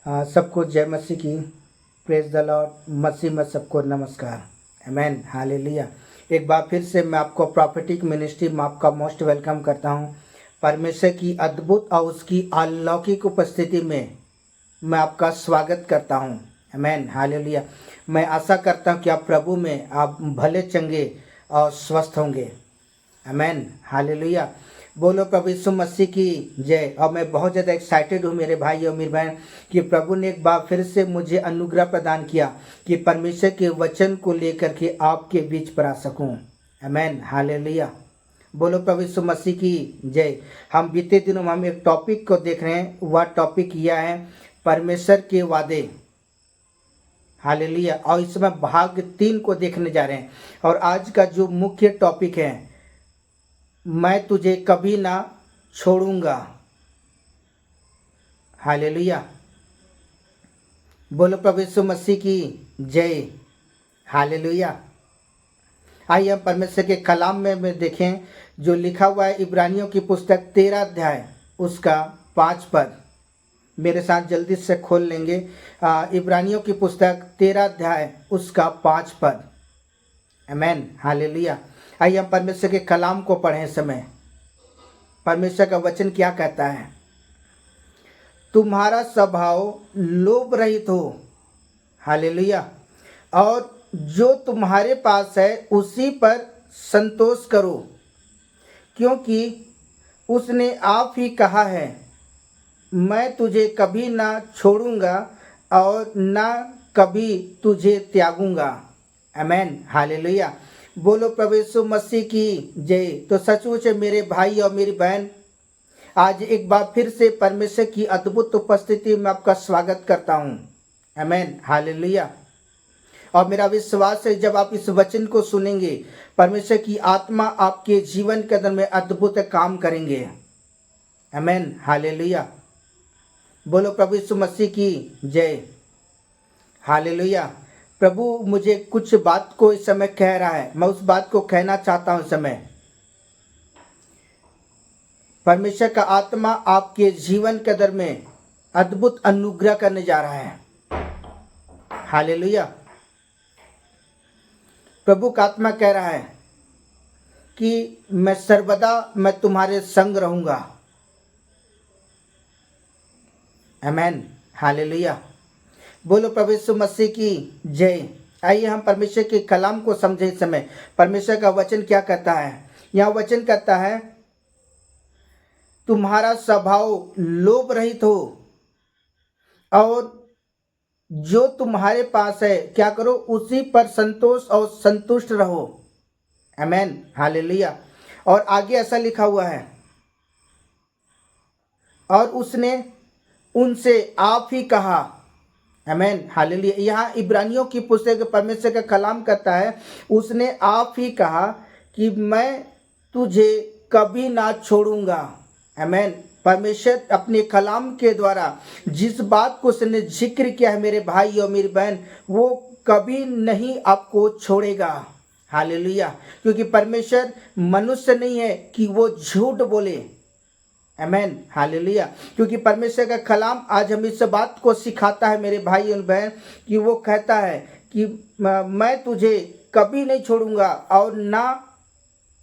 सबको जय मसीह की। Praise the Lord. मसीह में सबको नमस्कार। आमेन, हालेलुया। एक बार फिर से मैं आपको प्रॉफिटिक मिनिस्ट्री में आपका मोस्ट वेलकम करता हूं। परमेश्वर की अद्भुत और उसकी अलौकिक उपस्थिति में मैं आपका स्वागत करता हूं। आमेन, हालेलुया। मैं आशा करता हूं कि आप प्रभु में आप भले चंगे और स्वस्थ होंगे। आमेन, हालेलुया। बोलो प्रभु यीशु मसीह की जय। और मैं बहुत ज़्यादा एक्साइटेड हूँ मेरे भाई और मेरी बहन कि प्रभु ने एक बार फिर से मुझे अनुग्रह प्रदान किया कि परमेश्वर के वचन को लेकर के आपके बीच पर आ सकूँ। आमेन, हालेलुया। बोलो प्रभु यीशु मसीह की जय। हम बीते दिनों में हम एक टॉपिक को देख रहे हैं। वह टॉपिक यह है परमेश्वर के वादे। हालेलुया। और इसमें भाग 3 को देखने जा रहे हैं। और आज का जो मुख्य टॉपिक है, मैं तुझे कभी ना छोड़ूंगा। हालेलुया। बोलो प्रभु यीशु मसीह की जय। हालेलुया। आइए हम परमेश्वर के कलाम में देखें जो लिखा हुआ है इब्रानियों की पुस्तक 13 अध्याय उसका 5 पद। मेरे साथ जल्दी से खोल लेंगे। इब्रानियों की पुस्तक 13 अध्याय उसका 5 पद। आमेन, हालेलुया। आइए हम परमेश्वर के कलाम को पढ़ें। समय परमेश्वर का वचन क्या कहता है? तुम्हारा स्वभाव लोभ रहित हो। हालेलुया। और जो तुम्हारे पास है उसी पर संतोष करो, क्योंकि उसने आप ही कहा है, मैं तुझे कभी ना छोड़ूंगा और ना कभी तुझे त्यागूंगा। आमेन, हालेलुया। बोलो प्रभु यीशु मसीह की जय। तो सचमुच मेरे भाई और मेरी बहन, आज एक बार फिर से परमेश्वर की अद्भुत उपस्थिति में आपका स्वागत करता हूँ। आमेन, हालेलुया। और मेरा विश्वास है जब आप इस वचन को सुनेंगे, परमेश्वर की आत्मा आपके जीवन के अंदर में अद्भुत काम करेंगे। आमेन, हालेलुया। बोलो प्रभु यीशु मसीह की जय। हालेलुया। प्रभु मुझे कुछ बात को इस समय कह रहा है, मैं उस बात को कहना चाहता हूं। इस समय परमेश्वर का आत्मा आपके जीवन के अंदर में अद्भुत अनुग्रह करने जा रहा है। हालेलुया। प्रभु का आत्मा कह रहा है कि मैं सर्वदा मैं तुम्हारे संग रहूंगा। आमेन, हालेलुया। बोलो प्रभु यीशु मसीह की जय। आइए हम परमेश्वर के कलाम को समझें। इस समय परमेश्वर का वचन क्या कहता है? यहाँ वचन कहता है, तुम्हारा स्वभाव लोभ रहित हो और जो तुम्हारे पास है क्या करो, उसी पर संतोष और संतुष्ट रहो। आमेन, हालेलुया। और आगे ऐसा लिखा हुआ है, और उसने उनसे आप ही कहा। आमेन, हालेलुया। यहाँ इब्रानियों की पुस्तक परमेश्वर का कलाम करता है, उसने आप ही कहा कि मैं तुझे कभी ना छोड़ूंगा। आमेन। परमेश्वर अपने कलाम के द्वारा जिस बात को उसने जिक्र किया है मेरे भाई और मेरी बहन, वो कभी नहीं आपको छोड़ेगा। हालेलुया। क्योंकि परमेश्वर मनुष्य नहीं है कि वो झूठ बोले। आमेन, हालेलुया। क्योंकि परमेश्वर का कलाम आज हमें इस बात को सिखाता है मेरे भाई और बहन कि वो कहता है कि मैं तुझे कभी नहीं छोड़ूंगा और ना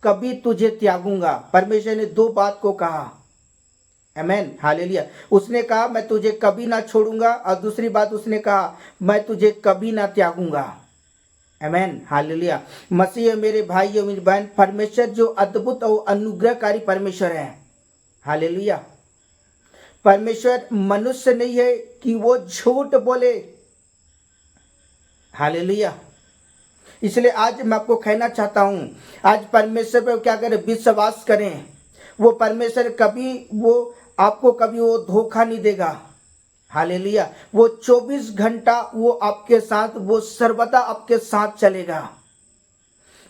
कभी तुझे त्यागूंगा। परमेश्वर ने 2 बात को कहा। आमेन, हालेलुया। उसने कहा मैं तुझे कभी ना छोड़ूंगा, और दूसरी बात उसने कहा मैं तुझे कभी ना त्यागूंगा। आमेन, हालेलुया। मसीह मेरे भाई और मेरी बहन, परमेश्वर जो अद्भुत और अनुग्रहकारी परमेश्वर है। हालेलुया। परमेश्वर मनुष्य नहीं है कि वो झूठ बोले। हालेलुया। इसलिए आज मैं आपको कहना चाहता हूं, आज परमेश्वर पर क्या करें, विश्वास करें। वो परमेश्वर कभी वो आपको कभी वो धोखा नहीं देगा। हालेलुया। वो 24 घंटा वो आपके साथ, वो सर्वदा आपके साथ चलेगा।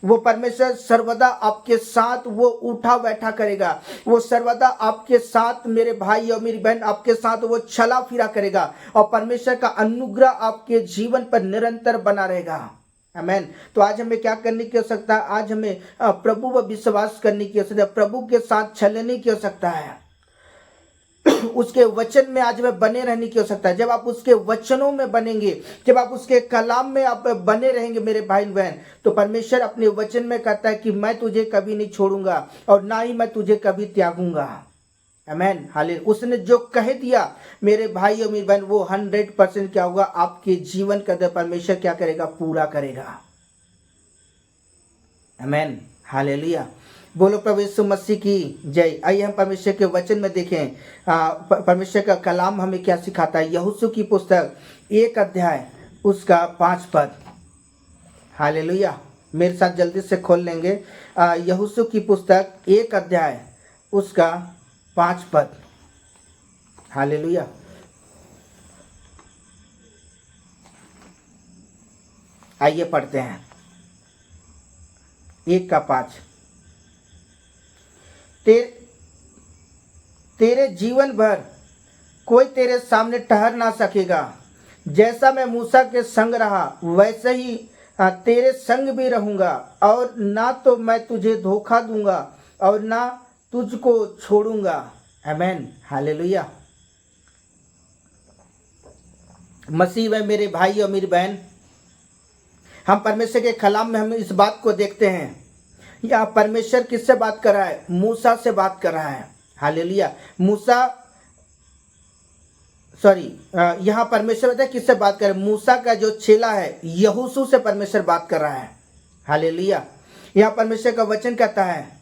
वो परमेश्वर सर्वदा आपके साथ वो उठा बैठा करेगा। वो सर्वदा आपके साथ मेरे भाई और मेरी बहन, आपके साथ वो चला फिरा करेगा। और परमेश्वर का अनुग्रह आपके जीवन पर निरंतर बना रहेगा। आमेन। तो आज हमें क्या करने की आवश्यकता है? आज हमें प्रभु पर विश्वास करने की आवश्यकता है, प्रभु के साथ चलने की आवश्यकता है। उसके वचन में आज में बने रहने की आवश्यकता है। जब आप उसके वचनों में बनेंगे, जब आप उसके कलाम में आप बने रहेंगे मेरे भाई बहन, तो परमेश्वर अपने वचन में कहता है कि मैं तुझे कभी नहीं छोड़ूंगा और ना ही मैं तुझे कभी त्यागूंगा। आमीन, हालेलुया। उसने जो कह दिया मेरे भाई और मेरी बहन, वो 100% क्या होगा, आपके जीवन का अंदर परमेश्वर क्या करेगा, पूरा करेगा। आमीन, हालेलुया। बोलो प्रभु यीशु मसीह की जय। आइए हम परमेश्वर के वचन में देखें परमेश्वर का कलाम हमें क्या सिखाता है। यहोशू की पुस्तक 1 अध्याय उसका 5 पद। हालेलुया, मेरे साथ जल्दी से खोल लेंगे। यहोशू की पुस्तक 1 अध्याय उसका 5 पद। हालेलुया। आइए पढ़ते हैं 1 का 5। तेरे जीवन भर कोई तेरे सामने ठहर ना सकेगा। जैसा मैं मूसा के संग रहा वैसे ही तेरे संग भी रहूंगा, और ना तो मैं तुझे धोखा दूंगा और ना तुझको छोड़ूंगा। आमीन, हालेलुया। मसीह में मेरे भाई और मेरी बहन, हम परमेश्वर के कलाम में हम इस बात को देखते हैं। या परमेश्वर किससे बात कर रहा है, मूसा से बात कर रहा है। हालेलुया। यहाँ परमेश्वर बताए किससे बात कर रहा है, मूसा का जो चेला है यहोशू से परमेश्वर बात कर रहा है। हालेलुया। यहाँ परमेश्वर का वचन कहता है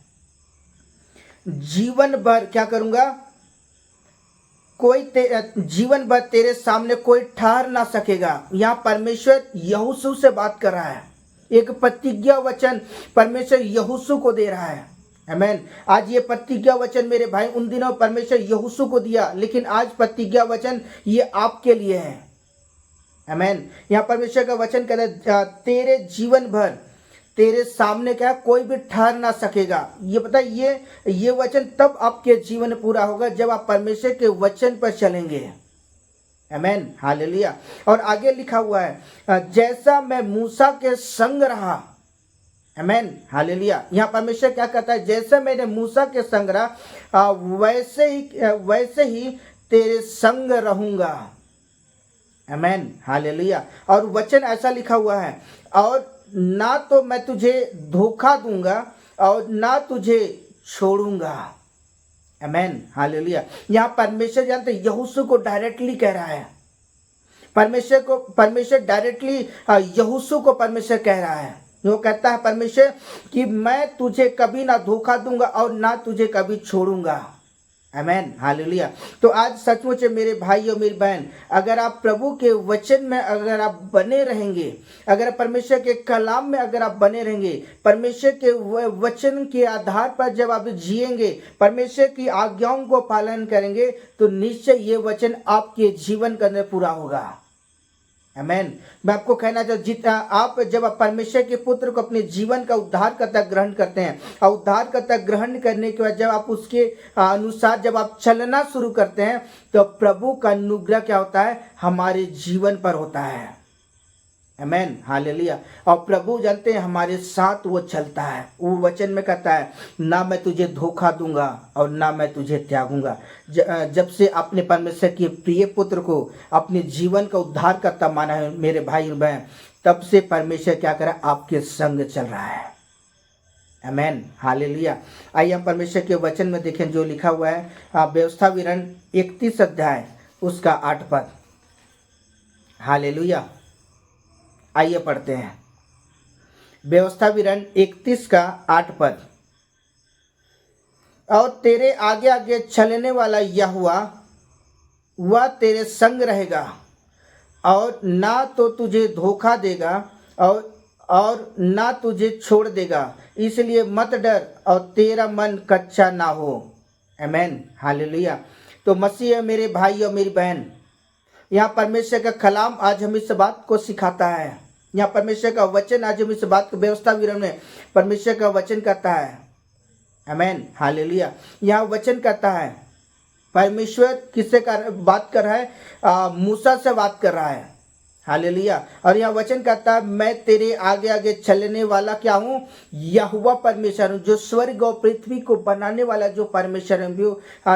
जीवन भर क्या करूंगा, जीवन भर तेरे सामने कोई ठहर ना सकेगा। यहाँ परमेश्वर यहोशू से बात कर रहा है। एक प्रतिज्ञा वचन परमेश्वर यहोशू को दे रहा है। आमीन। आज ये प्रतिज्ञा वचन मेरे भाई, उन दिनों परमेश्वर यहोशू को दिया, लेकिन आज प्रतिज्ञा वचन ये आपके लिए है। आमीन। यहाँ परमेश्वर का वचन कहता है तेरे जीवन भर तेरे सामने क्या कोई भी ठहर ना सकेगा। ये पता ये वचन तब आपके जीवन में पूरा होगा जब आप परमेश्वर के वचन पर चलेंगे। आमीन, हालेलुया। और आगे लिखा हुआ है जैसा मैं मूसा के संग रहा। आमीन, हालेलुया। यहाँ परमेश्वर क्या कहता है, जैसे मैंने मूसा के संग रहा वैसे ही तेरे संग रहूंगा। आमीन, हालेलुया। और वचन ऐसा लिखा हुआ है, और ना तो मैं तुझे धोखा दूंगा और ना तुझे छोड़ूंगा। आमीन, हालेलुया। यहाँ परमेश्वर जानते यहोशू को डायरेक्टली कह रहा है। परमेश्वर डायरेक्टली यहोशू को परमेश्वर कह रहा है। वो कहता है परमेश्वर कि मैं तुझे कभी ना धोखा दूंगा और ना तुझे कभी छोड़ूंगा। आमीन, हालेलुया। तो आज सचमुच मेरे भाई और मेरी बहन, अगर आप प्रभु के वचन में अगर आप बने रहेंगे, अगर परमेश्वर के कलाम में अगर आप बने रहेंगे, परमेश्वर के वचन के आधार पर जब आप जिएंगे, परमेश्वर की आज्ञाओं को पालन करेंगे, तो निश्चय ये वचन आपके जीवन के अंदर पूरा होगा। आमीन। मैं आपको कहना चाहता हूँ, जितना आप जब आप परमेश्वर के पुत्र को अपने जीवन का उद्धारकर्ता ग्रहण करते हैं, और उद्धारकर्ता ग्रहण करने के बाद जब आप उसके अनुसार जब आप चलना शुरू करते हैं, तो प्रभु का अनुग्रह क्या होता है, हमारे जीवन पर होता है। आमीन, हालेलुया। और प्रभु जानते हैं हमारे साथ वो चलता है। वो वचन में कहता है ना मैं तुझे धोखा दूंगा और ना मैं तुझे त्यागूंगा। जब से आपने परमेश्वर के प्रिय पुत्र को अपने जीवन का उद्धार करता माना है मेरे भाई और बहन, तब से परमेश्वर क्या कर रहा है, आपके संग चल रहा है। आमीन, हालेलुया। आइए हम परमेश्वर के वचन में देखें जो लिखा हुआ है व्यवस्था विवरण 31 अध्याय उसका 8 पद। हालेलुया। आइए पढ़ते हैं व्यवस्था विवरण 31 का 8 पद। और तेरे आगे आगे चलने वाला यहोवा वह तेरे संग रहेगा और ना तो तुझे धोखा देगा और ना तुझे छोड़ देगा, इसलिए मत डर और तेरा मन कच्चा ना हो। आमीन, हालेलुया। तो मसीह है मेरे भाई और मेरी बहन, यहाँ परमेश्वर का कलाम आज हम इस बात को सिखाता है। यहाँ परमेश्वर का वचन आज हम इस बात को व्यवस्था विवरण में परमेश्वर का वचन कहता है। आमीन, हालेलुया। यहाँ वचन कहता है परमेश्वर किससे बात कर रहा है, मूसा से बात कर रहा है। हालेलुया। और यहाँ वचन कहता है मैं तेरे आगे आगे चलने वाला क्या हूँ, यहोवा परमेश्वर हूँ, जो स्वर्ग और पृथ्वी को बनाने वाला जो परमेश्वर है,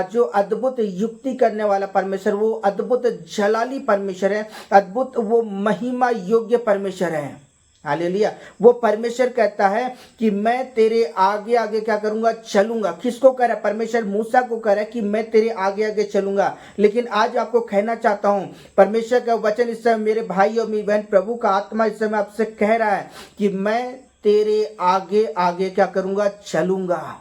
जो अद्भुत युक्ति करने वाला परमेश्वर, वो अद्भुत जलाली परमेश्वर है, अद्भुत वो महिमा योग्य परमेश्वर है। हालेलुया। वो परमेश्वर कहता है कि मैं तेरे आगे आगे क्या करूंगा, चलूंगा। किसको कह रहा है? परमेश्वर मूसा को कह रहा है कि मैं तेरे आगे आगे चलूंगा। लेकिन आज आपको कहना चाहता हूं, परमेश्वर का वचन इस समय मेरे भाई और मेरी बहन, प्रभु का आत्मा इस समय आपसे कह रहा है कि मैं तेरे आगे आगे क्या करूंगा, चलूंगा।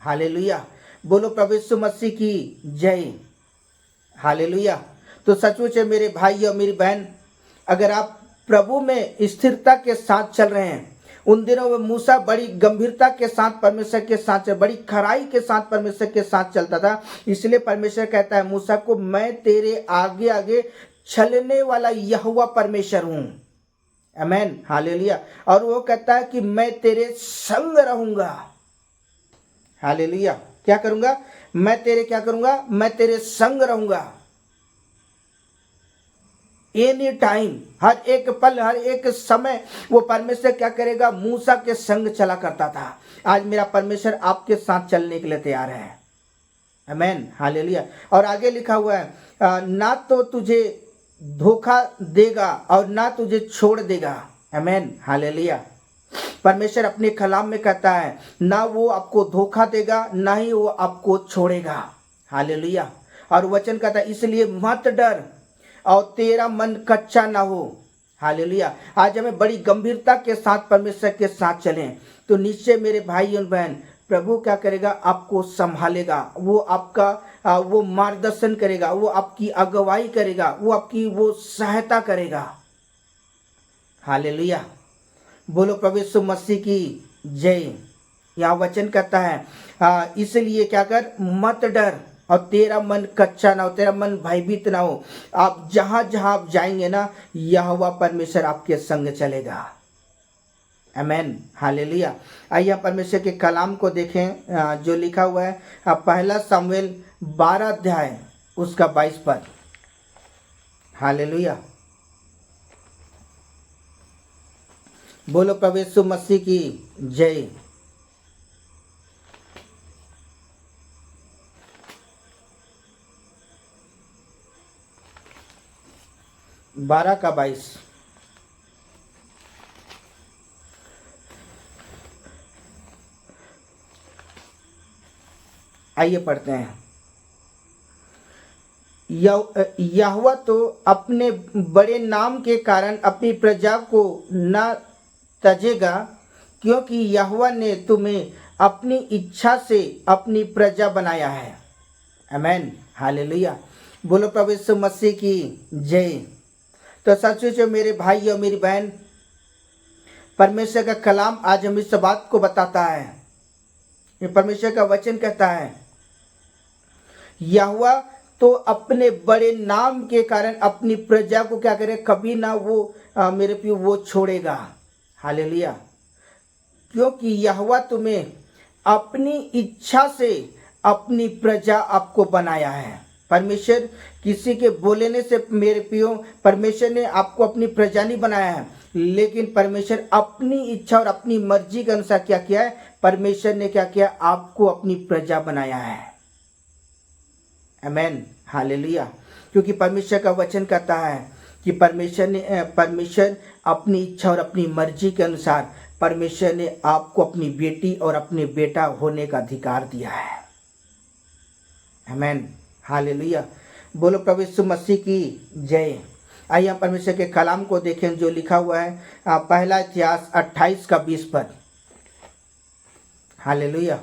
हालेलुया। बोलो प्रभु यीशु मसीह की जय। हालेलुया। तो सचमुच है मेरे भाई और मेरी बहन, अगर आप प्रभु में स्थिरता के साथ चल रहे हैं, उन दिनों में मूसा बड़ी गंभीरता के साथ परमेश्वर के साथ, बड़ी खराई के साथ परमेश्वर के साथ चलता था। इसलिए परमेश्वर कहता है मूसा को, मैं तेरे आगे आगे चलने वाला यहोवा परमेश्वर हूं। आमीन, हालेलुया। और वो कहता है कि मैं तेरे संग रहूंगा। हालेलुया। क्या करूंगा? मैं तेरे क्या करूंगा? मैं तेरे संग रहूंगा। एनी टाइम, हर एक पल, हर एक समय वो परमेश्वर क्या करेगा, मूसा के संग चला करता था। आज मेरा परमेश्वर आपके साथ चलने के लिए तैयार है। आमीन, हालेलुया। और आगे लिखा हुआ है, ना तो तुझे धोखा देगा और ना तुझे छोड़ देगा। आमीन, हालेलुया। परमेश्वर अपने कलाम में कहता है, ना वो आपको धोखा देगा, ना ही वो आपको छोड़ेगा। हालेलुया। और वचन कहता है, इसलिए मत डर और तेरा मन कच्चा ना हो। हालेलुया। आज हमें बड़ी गंभीरता के साथ परमेश्वर के साथ चलें तो निश्चय मेरे भाई और बहन, प्रभु क्या करेगा, आपको संभालेगा। वो आपका वो मार्गदर्शन करेगा, वो आपकी अगुवाई करेगा, वो आपकी वो सहायता करेगा। हालेलुया। बोलो प्रभु यीशु मसीह की जय। यहाँ वचन कहता है, इसलिए क्या कर, मत डर और तेरा मन कच्चा ना हो, तेरा मन भयभीत ना हो। आप जहां जहां आप जाएंगे ना, यहोवा परमेश्वर आपके संग चलेगा। आमीन, हालेलुया। आइए परमेश्वर के कलाम को देखें जो लिखा हुआ है, पहला शमूएल 12 अध्याय उसका 22 पद। हालेलुया। बोलो प्रभु यीशु मसीह की जय। बारह का 22। आइए पढ़ते हैं। यहोवा तो अपने बड़े नाम के कारण अपनी प्रजा को न तजेगा, क्योंकि यहोवा ने तुम्हें अपनी इच्छा से अपनी प्रजा बनाया है। आमीन, हालेलुया। बोलो प्रभु यीशु मसीह की जय। तो सचमुच मेरे भाई और मेरी बहन, परमेश्वर का कलाम आज हम इस बात को बताता है। ये परमेश्वर का वचन कहता है, यहोवा तो अपने बड़े नाम के कारण अपनी प्रजा को क्या करे, कभी ना वो मेरे प्रिय वो छोड़ेगा। हालेलुया। क्योंकि यहोवा तुम्हें अपनी इच्छा से अपनी प्रजा आपको बनाया है। परमेश्वर किसी के बोलने से मेरे प्रियो, परमेश्वर ने आपको अपनी प्रजा नहीं बनाया है, लेकिन परमेश्वर अपनी इच्छा और अपनी मर्जी के अनुसार क्या किया है, परमेश्वर ने क्या किया, आपको अपनी प्रजा बनाया है। आमीन, हालेलुया। क्योंकि परमेश्वर का वचन कहता है कि परमेश्वर अपनी इच्छा और अपनी मर्जी के अनुसार परमेश्वर ने आपको अपनी बेटी और अपने बेटा होने का अधिकार दिया है। आमीन, हालेलुया। बोलो प्रभु यीशु मसीह की जय। आइए हम परमेश्वर के कलाम को देखें जो लिखा हुआ है, पहला इतिहास 28 का 20 पद। हालेलुया।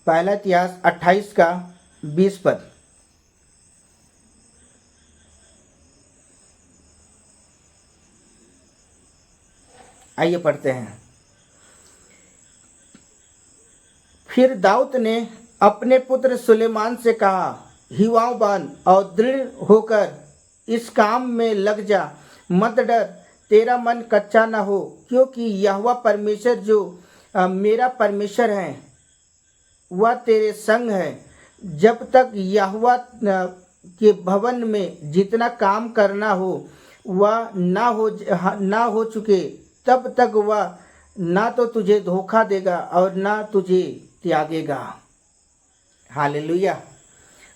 पहला इतिहास 28 का 20 पद। आइए पढ़ते हैं। फिर दाऊद ने अपने पुत्र सुलेमान से कहा, हिवाओं बांध और दृढ़ होकर इस काम में लग जा, मत डर, तेरा मन कच्चा ना हो, क्योंकि यहोवा परमेश्वर जो मेरा परमेश्वर है वह तेरे संग है। जब तक यहोवा के भवन में जितना काम करना हो वह ना हो चुके, तब तक वह ना तो तुझे धोखा देगा और ना तुझे त्यागेगा। हालेलुया।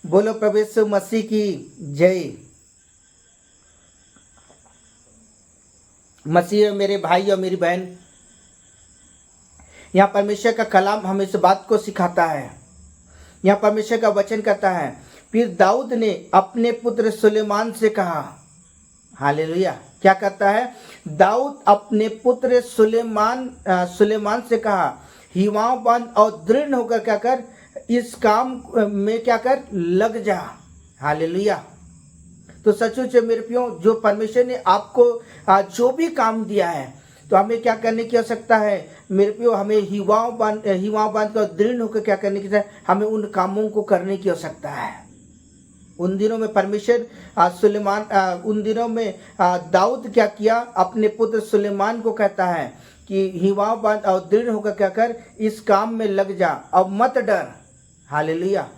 बोलो प्रभु यीशु मसीह की जय। मसीह मेरे भाई और मेरी बहन, यहाँ परमेश्वर का कलाम हमें इस बात को सिखाता है। यहाँ परमेश्वर का वचन कहता है, फिर दाऊद ने अपने पुत्र सुलेमान से कहा। हालेलुया। क्या कहता है? दाऊद अपने पुत्र सुलेमान से कहा, हिमावान और दृढ़ होकर क्या कर, इस काम में क्या कर, लग जा। हालेलुया। तो सचमुच मेरे प्रियो, जो परमेश्वर ने आपको जो भी काम दिया है, तो हमें क्या करने की आवश्यकता है मेरे प्रियो? हमें हिमाव बांध कर दृढ़ होकर क्या करने की, हमें उन कामों को करने की आवश्यकता है। उन दिनों में परमेश्वर उन दिनों में दाऊद क्या किया, अपने पुत्र सुलेमान को कहता है कि हिमाव बांध और दृढ़ होकर क्या कर, इस काम में लग जा और मत डर। हालेलुया।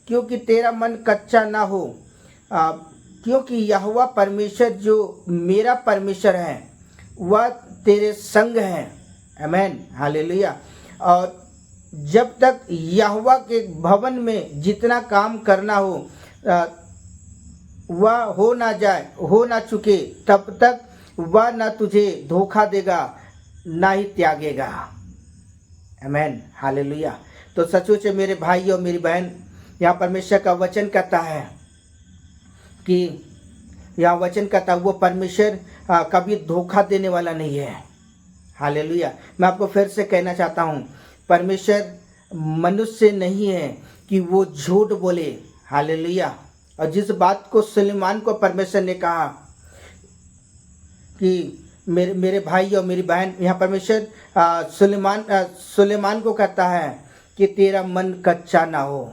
क्योंकि तेरा मन कच्चा ना हो, क्योंकि यहोवा परमेश्वर जो मेरा परमेश्वर है वह तेरे संग है। आमीन। हालेलुया। और जब तक यहोवा के भवन में जितना काम करना हो वह हो ना चुके, तब तक वह ना तुझे धोखा देगा ना ही त्यागेगा। आमीन। हालेलुया। तो सचमुच मेरे भाई और मेरी बहन, यहाँ परमेश्वर का वचन कहता है कि यहाँ वचन कहता है वो परमेश्वर कभी धोखा देने वाला नहीं है। हालेलुया। मैं आपको फिर से कहना चाहता हूँ, परमेश्वर मनुष्य नहीं है कि वो झूठ बोले। हालेलुया। और जिस बात को सुलेमान को परमेश्वर ने कहा कि मेरे भाई और मेरी बहन, यहाँ परमेश्वर सुलेमान को कहता है कि तेरा मन कच्चा ना हो।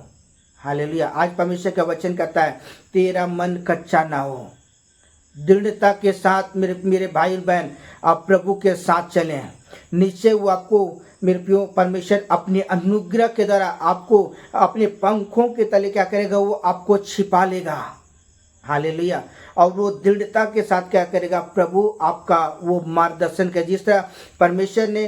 हालेलुया। आज परमेश्वर का वचन कहता है तेरा मन कच्चा ना हो। दृढ़ता के साथ मेरे भाई और बहन, आप प्रभु के साथ चलें। निश्चय वो आपको मेरे प्रियो परमेश्वर अपने अनुग्रह के द्वारा आपको अपने पंखों के तले क्या करेगा, वो आपको छिपा लेगा। हालेलुया। और वो दृढ़ता के साथ क्या करेगा, प्रभु आपका वो मार्गदर्शन करे। जिस तरह परमेश्वर ने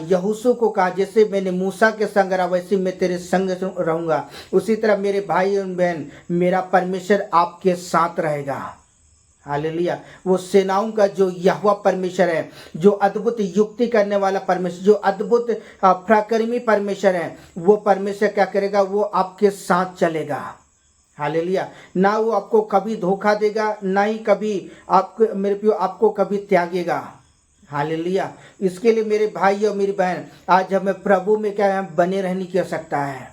यहोशू को कहा, जैसे मैंने मूसा के संग रहा वैसे मैं तेरे संग रहूँगा, उसी तरह मेरे भाई और बहन, मेरा परमेश्वर आपके साथ रहेगा। हालेलुया। वो सेनाओं का जो यहोवा परमेश्वर है, जो अद्भुत युक्ति करने वाला परमेश्वर, जो अद्भुत पराक्रमी परमेश्वर है, वो परमेश्वर क्या करेगा, वो आपके साथ चलेगा। हालेलुया। ना वो आपको कभी धोखा देगा, ना ही कभी आपको मेरे प्रियो आपको कभी त्यागेगा। हालेलुया। इसके लिए मेरे भाई और मेरी बहन, आज हमें प्रभु में क्या है, बने रहने की आवश्यकता है।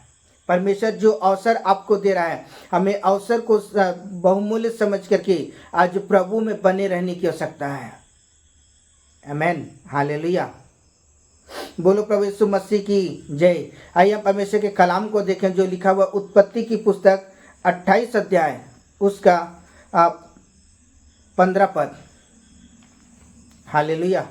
परमेश्वर जो अवसर आपको दे रहा है, हमें अवसर को बहुमूल्य समझ करके आज प्रभु में बने रहने की आवश्यकता है। आमीन। हालेलुया। बोलो प्रभु यीशु मसीह की जय। आइए हम परमेश्वर के कलाम को देखें, जो लिखा हुआ उत्पत्ति की पुस्तक 28 अध्याय उसका 15 पद। हालेलुया।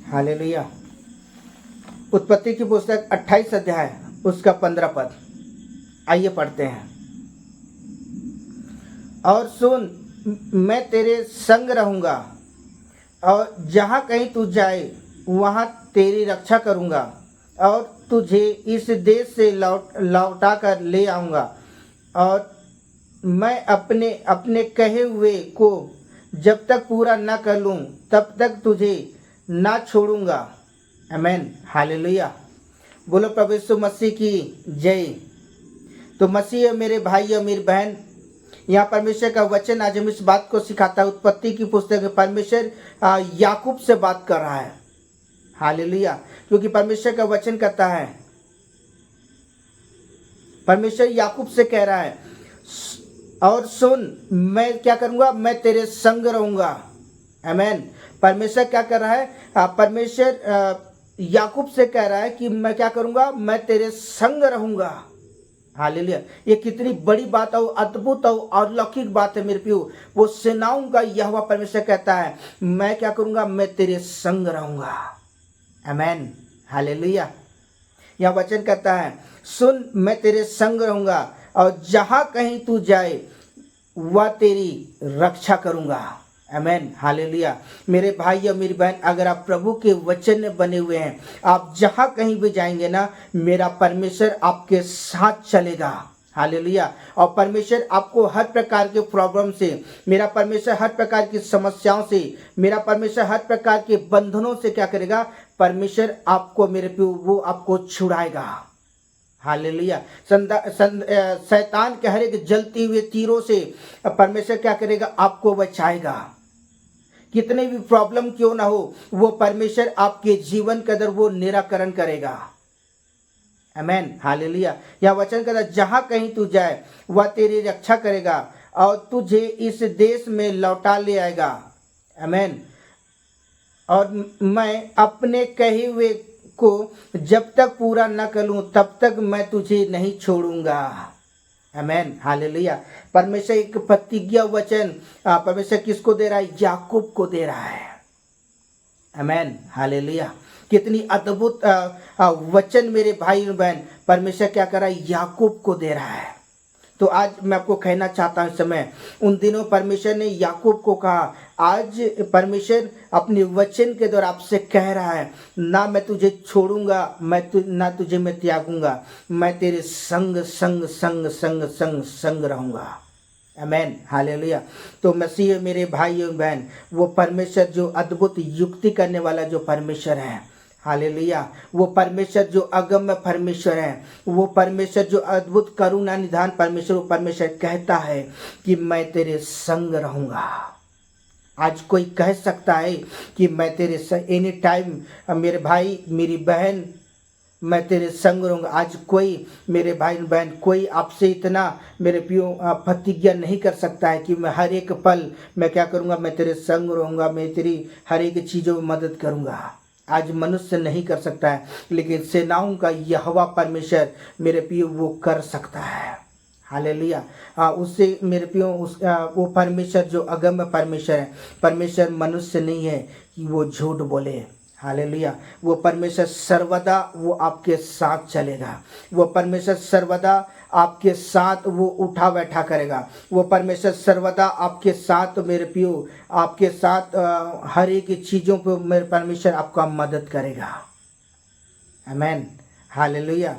हालेलुया। उत्पत्ति की पुस्तक 28 अध्याय उसका 15 पद। आइए पढ़ते हैं। और सुन, मैं तेरे संग रहूँगा और जहाँ कहीं तू जाए वहाँ तेरी रक्षा करूँगा और तुझे इस देश से लौटा कर ले आऊँगा, और मैं अपने कहे हुए को जब तक पूरा न कर लूँ तब तक तुझे ना छोड़ूंगा। आमीन। हालेलुया। बोलो प्रभु यीशु मसीह की जय। तो मसीह मेरे भाई और मेरी बहन, यहाँ परमेश्वर का वचन आज हम इस बात को सिखाता है। उत्पत्ति की पुस्तक में परमेश्वर याकूब से बात कर रहा है। हालेलुया। क्योंकि परमेश्वर का वचन कहता है परमेश्वर याकूब से कह रहा है, और सुन, मैं क्या करूँगा, मैं तेरे संग रहूँगा। आमीन। परमेश्वर क्या कर रहा है, परमेश्वर याकूब से कह रहा है कि मैं क्या करूँगा, मैं तेरे संग रहूँगा। हालेलुया। ये कितनी बड़ी बात और अद्भुत और अलौकिक बात है मेरे प्रियो। वो सेनाओं का यहोवा परमेश्वर कहता है, मैं क्या करूँगा, मैं तेरे संग रहूँगा। आमीन। हालेलुया। यह वचन कहता है, सुन, मैं तेरे संग रहूँगा और जहाँ कहीं तू जाए वह तेरी रक्षा करूँगा। आमीन। हालेलुया। मेरे भाई और मेरी बहन, अगर आप प्रभु के वचन में बने हुए हैं, आप जहाँ कहीं भी जाएंगे ना, मेरा परमेश्वर आपके साथ चलेगा। हालेलुया। और परमेश्वर आपको हर प्रकार के प्रॉब्लम से, मेरा परमेश्वर हर प्रकार की समस्याओं से, मेरा परमेश्वर हर प्रकार के बंधनों से क्या करेगा, परमेश्वर आपको, मेरे पे वो आपको छुड़ाएगा। हालेलुया। शैतान के हर एक जलती हुए तीरों से परमेश्वर क्या करेगा, आपको बचाएगा। कितने भी प्रॉब्लम क्यों ना हो, वो परमेश्वर आपके जीवन के अंदर वो निराकरण करेगा। आमीन। हालेलुया। यह वचन कहता है, जहाँ कहीं तू जाए वह तेरी रक्षा करेगा और तुझे इस देश में लौटा ले आएगा। आमीन। और मैं अपने कहे हुए को जब तक पूरा न करूं तब तक मैं तुझे नहीं छोड़ूंगा। आमीन। हालेलुया। परमेश्वर एक प्रतिज्ञा वचन परमेश्वर किसको दे रहा है, याकूब को दे रहा है। आमीन। हालेलुया। कितनी अद्भुत वचन मेरे भाई बहन, परमेश्वर क्या कर रहा है, याकूब को दे रहा है। तो आज मैं आपको कहना चाहता हूँ, इस समय उन दिनों परमेश्वर ने याकूब को कहा, आज परमेश्वर अपने वचन के द्वारा आपसे कह रहा है, ना मैं तुझे छोड़ूंगा, ना तुझे मैं त्यागूंगा, मैं तेरे संग संग संग संग संग संग रहूंगा। आमीन। हालेलुया। तो मसीह मेरे भाई और बहन, वो परमेश्वर जो अद्भुत युक्ति करने वाला जो परमेश्वर है, हालेलुया, वो परमेश्वर जो अगम्य परमेश्वर है, वो परमेश्वर जो अद्भुत करुणा निधान परमेश्वर, वो परमेश्वर कहता है कि मैं तेरे संग रहूंगा। आज कोई कह सकता है कि मैं तेरे संग एनी टाइम, मेरे भाई मेरी बहन, मैं तेरे संग रहूंगा। आज कोई मेरे भाई बहन, कोई आपसे इतना मेरे प्रियो प्रतिज्ञा नहीं कर सकता है कि मैं हर एक पल मैं क्या करूंगा, मैं तेरे संग रहूंगा, मैं तेरी हर एक चीज़ों में मदद करूंगा। आज मनुष्य नहीं कर सकता है, लेकिन सेनाओं का यहोवा परमेश्वर मेरे प्रियो वो कर सकता है। हालेलुया। उससे मेरे प्रियो वो परमेश्वर जो अगम्य परमेश्वर है, परमेश्वर मनुष्य नहीं है कि वो झूठ बोले। हालेलुया। वो परमेश्वर सर्वदा वो आपके साथ चलेगा। वो परमेश्वर सर्वदा आपके साथ वो उठा बैठा करेगा। वो परमेश्वर सर्वदा आपके साथ, मेरे प्रियो आपके साथ हर एक चीज़ों पे मेरे परमेश्वर आपका मदद करेगा। आमीन। हालेलुया।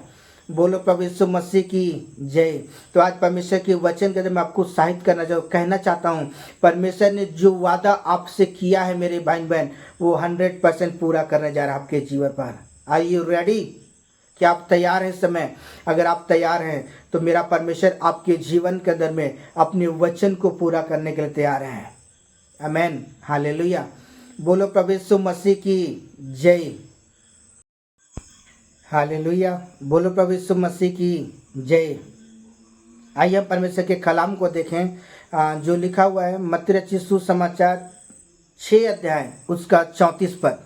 बोलो प्रभु यीशु मसीह की जय। तो आज परमेश्वर के वचन के अंदर मैं आपको उत्साहित कहना चाहता हूँ, परमेश्वर ने जो वादा आपसे किया है मेरे भाई बहन, वो 100% पूरा करने जा रहा है आपके जीवन पर। Are you ready? क्या आप तैयार हैं इस समय? अगर आप तैयार हैं तो मेरा परमेश्वर आपके जीवन के अंदर में अपने वचन को पूरा करने के लिए तैयार है। आमीन। हालेलुया। बोलो प्रभु यीशु मसीह की जय। हालेलुया। बोलो प्रभु यीशु मसीह की जय। आइए हम परमेश्वर के कलाम को देखें जो लिखा हुआ है मत्ती रचित सुसमाचार 6 अध्याय उसका 34 पद।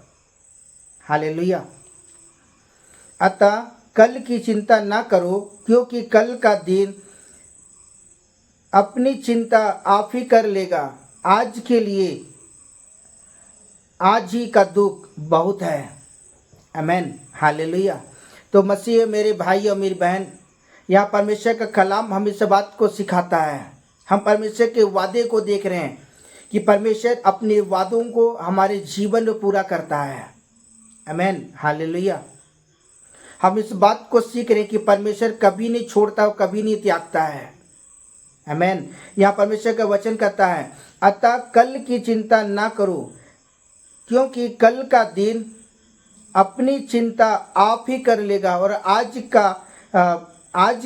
हालेलुया। अतः कल की चिंता ना करो, क्योंकि कल का दिन अपनी चिंता आप ही कर लेगा। आज के लिए आज ही का दुख बहुत है। आमीन। हालेलुया। तो मसीह मेरे भाई और मेरी बहन, यहाँ परमेश्वर का कलाम हम इस बात को सिखाता है। हम परमेश्वर के वादे को देख रहे हैं कि परमेश्वर अपने वादों को हमारे जीवन में पूरा करता है। आमीन। हालेलुया। हम इस बात को सीख रहे हैं कि परमेश्वर कभी नहीं छोड़ता और कभी नहीं त्यागता है। आमीन। यहाँ परमेश्वर का वचन कहता है, अतः कल की चिंता ना करो, क्योंकि कल का दिन अपनी चिंता आप ही कर लेगा। और आज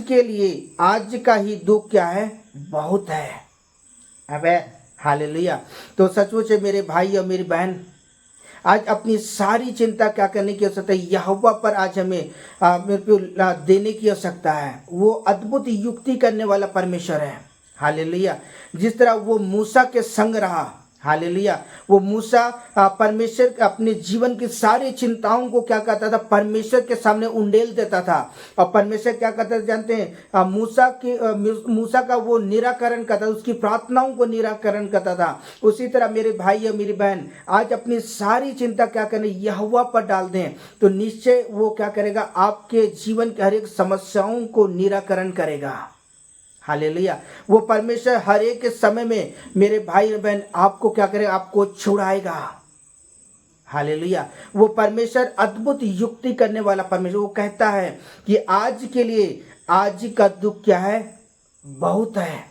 के लिए आज का ही दुख क्या है, बहुत है। आमीन। हालेलुया। तो सचमुच मेरे भाई और मेरी बहन, आज अपनी सारी चिंता क्या करने की आवश्यकता है, यहोवा पर आज हमें मेरे को देने की आवश्यकता है। वो अद्भुत युक्ति करने वाला परमेश्वर है। हालेलुया। जिस तरह वो मूसा के संग रहा, हालेलुया, वो मूसा परमेश्वर अपने जीवन की सारी चिंताओं को क्या करता था, परमेश्वर के सामने उंडेल देता था। और परमेश्वर क्या करता था जानते हैं, मूसा का वो निराकरण करता, उसकी प्रार्थनाओं को निराकरण करता था। उसी तरह मेरे भाई और मेरी बहन आज अपनी सारी चिंता क्या करें, यहोवा पर डाल दें, तो निश्चय वो क्या करेगा, आपके जीवन के हर एक समस्याओं को निराकरण करेगा। हालेलुया। वो परमेश्वर हर एक के समय में मेरे भाई बहन आपको क्या करेगा, आपको छुड़ाएगा। हालेलुया। वो परमेश्वर अद्भुत युक्ति करने वाला परमेश्वर, वो कहता है कि आज के लिए आज का दुख क्या है, बहुत है।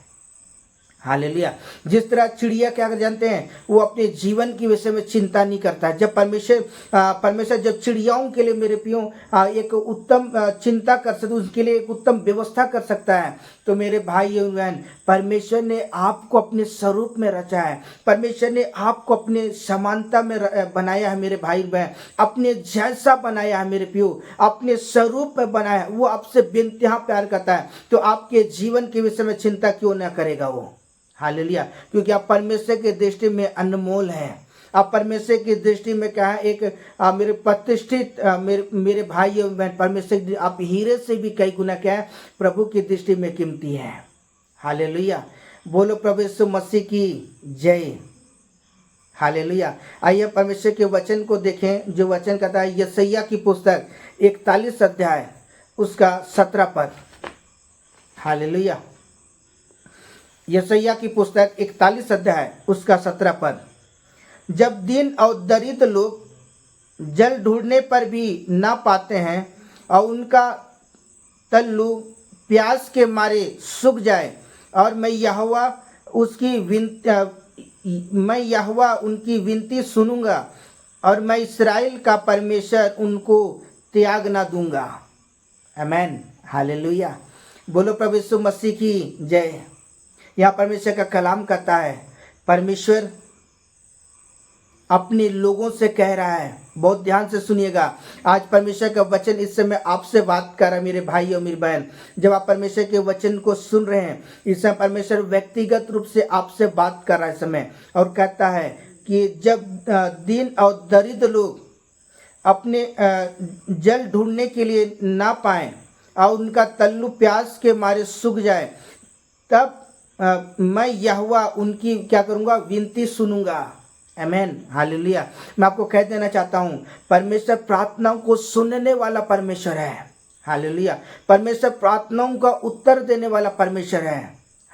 हालेलुया। जिस तरह चिड़िया क्या कर जानते हैं, वो अपने जीवन की विषय में चिंता नहीं करता है। जब परमेश्वर जब चिड़ियाओं के लिए मेरे पियो एक उत्तम चिंता कर सकते, उसके लिए एक उत्तम व्यवस्था कर सकता है, तो मेरे भाई और बहन परमेश्वर ने आपको अपने स्वरूप में रचा है। परमेश्वर ने आपको अपने समानता में बनाया है मेरे भाई बहन, अपने जैसा बनाया है मेरे पियो, अपने स्वरूप में बनाया है। वो आपसे बेइंतहा प्यार करता है, तो आपके जीवन के विषय में चिंता क्यों ना करेगा वो। हालेलुया। क्योंकि आप परमेश्वर के दृष्टि में अनमोल हैं। आप परमेश्वर की दृष्टि में क्या है, एक मेरे प्रतिष्ठित मेरे भाई और बहन, परमेश्वर आप हीरे से भी कई गुना क्या है, प्रभु की दृष्टि में कीमती है। हालेलुया। बोलो प्रभु यीशु मसीह की जय। हालेलुया। आइए परमेश्वर के वचन को देखें, जो वचन कहता है यशायाह की पुस्तक 41 अध्याय उसका 17 पद। हालेलुया। यशायाह की पुस्तक 41 अध्याय उसका 17 पद। जब दीन और दरिद्र लोग जल ढूंढने पर भी ना पाते हैं और उनका तल्लू प्यास के मारे सूख जाए, और मैं यहोवा उनकी विनती सुनूंगा, और मैं इस्राएल का परमेश्वर उनको त्याग ना दूंगा। आमीन। हालेलुया। बोलो प्रभु यीशु मसीह की जय। यहाँ परमेश्वर का कलाम करता है, परमेश्वर अपने लोगों से कह रहा है, बहुत ध्यान से सुनिएगा। आज परमेश्वर का वचन इस समय आपसे बात कर रहा है मेरे भाई और मेरी बहन। जब आप परमेश्वर के वचन को सुन रहे हैं, इस समय परमेश्वर व्यक्तिगत रूप से आपसे बात कर रहा है इस समय, और कहता है कि जब दीन और दरिद्र लोग अपने जल ढूंढने के लिए ना पाएं और उनका तल्लू प्यास के मारे सूख जाए, तब मैं यहोवा उनकी क्या करूँगा, विनती सुनूंगा। आमीन। हालेलुया। मैं आपको कह देना चाहता हूँ, परमेश्वर प्रार्थनाओं को सुनने वाला परमेश्वर है। हालेलुया। परमेश्वर प्रार्थनाओं का उत्तर देने वाला परमेश्वर है।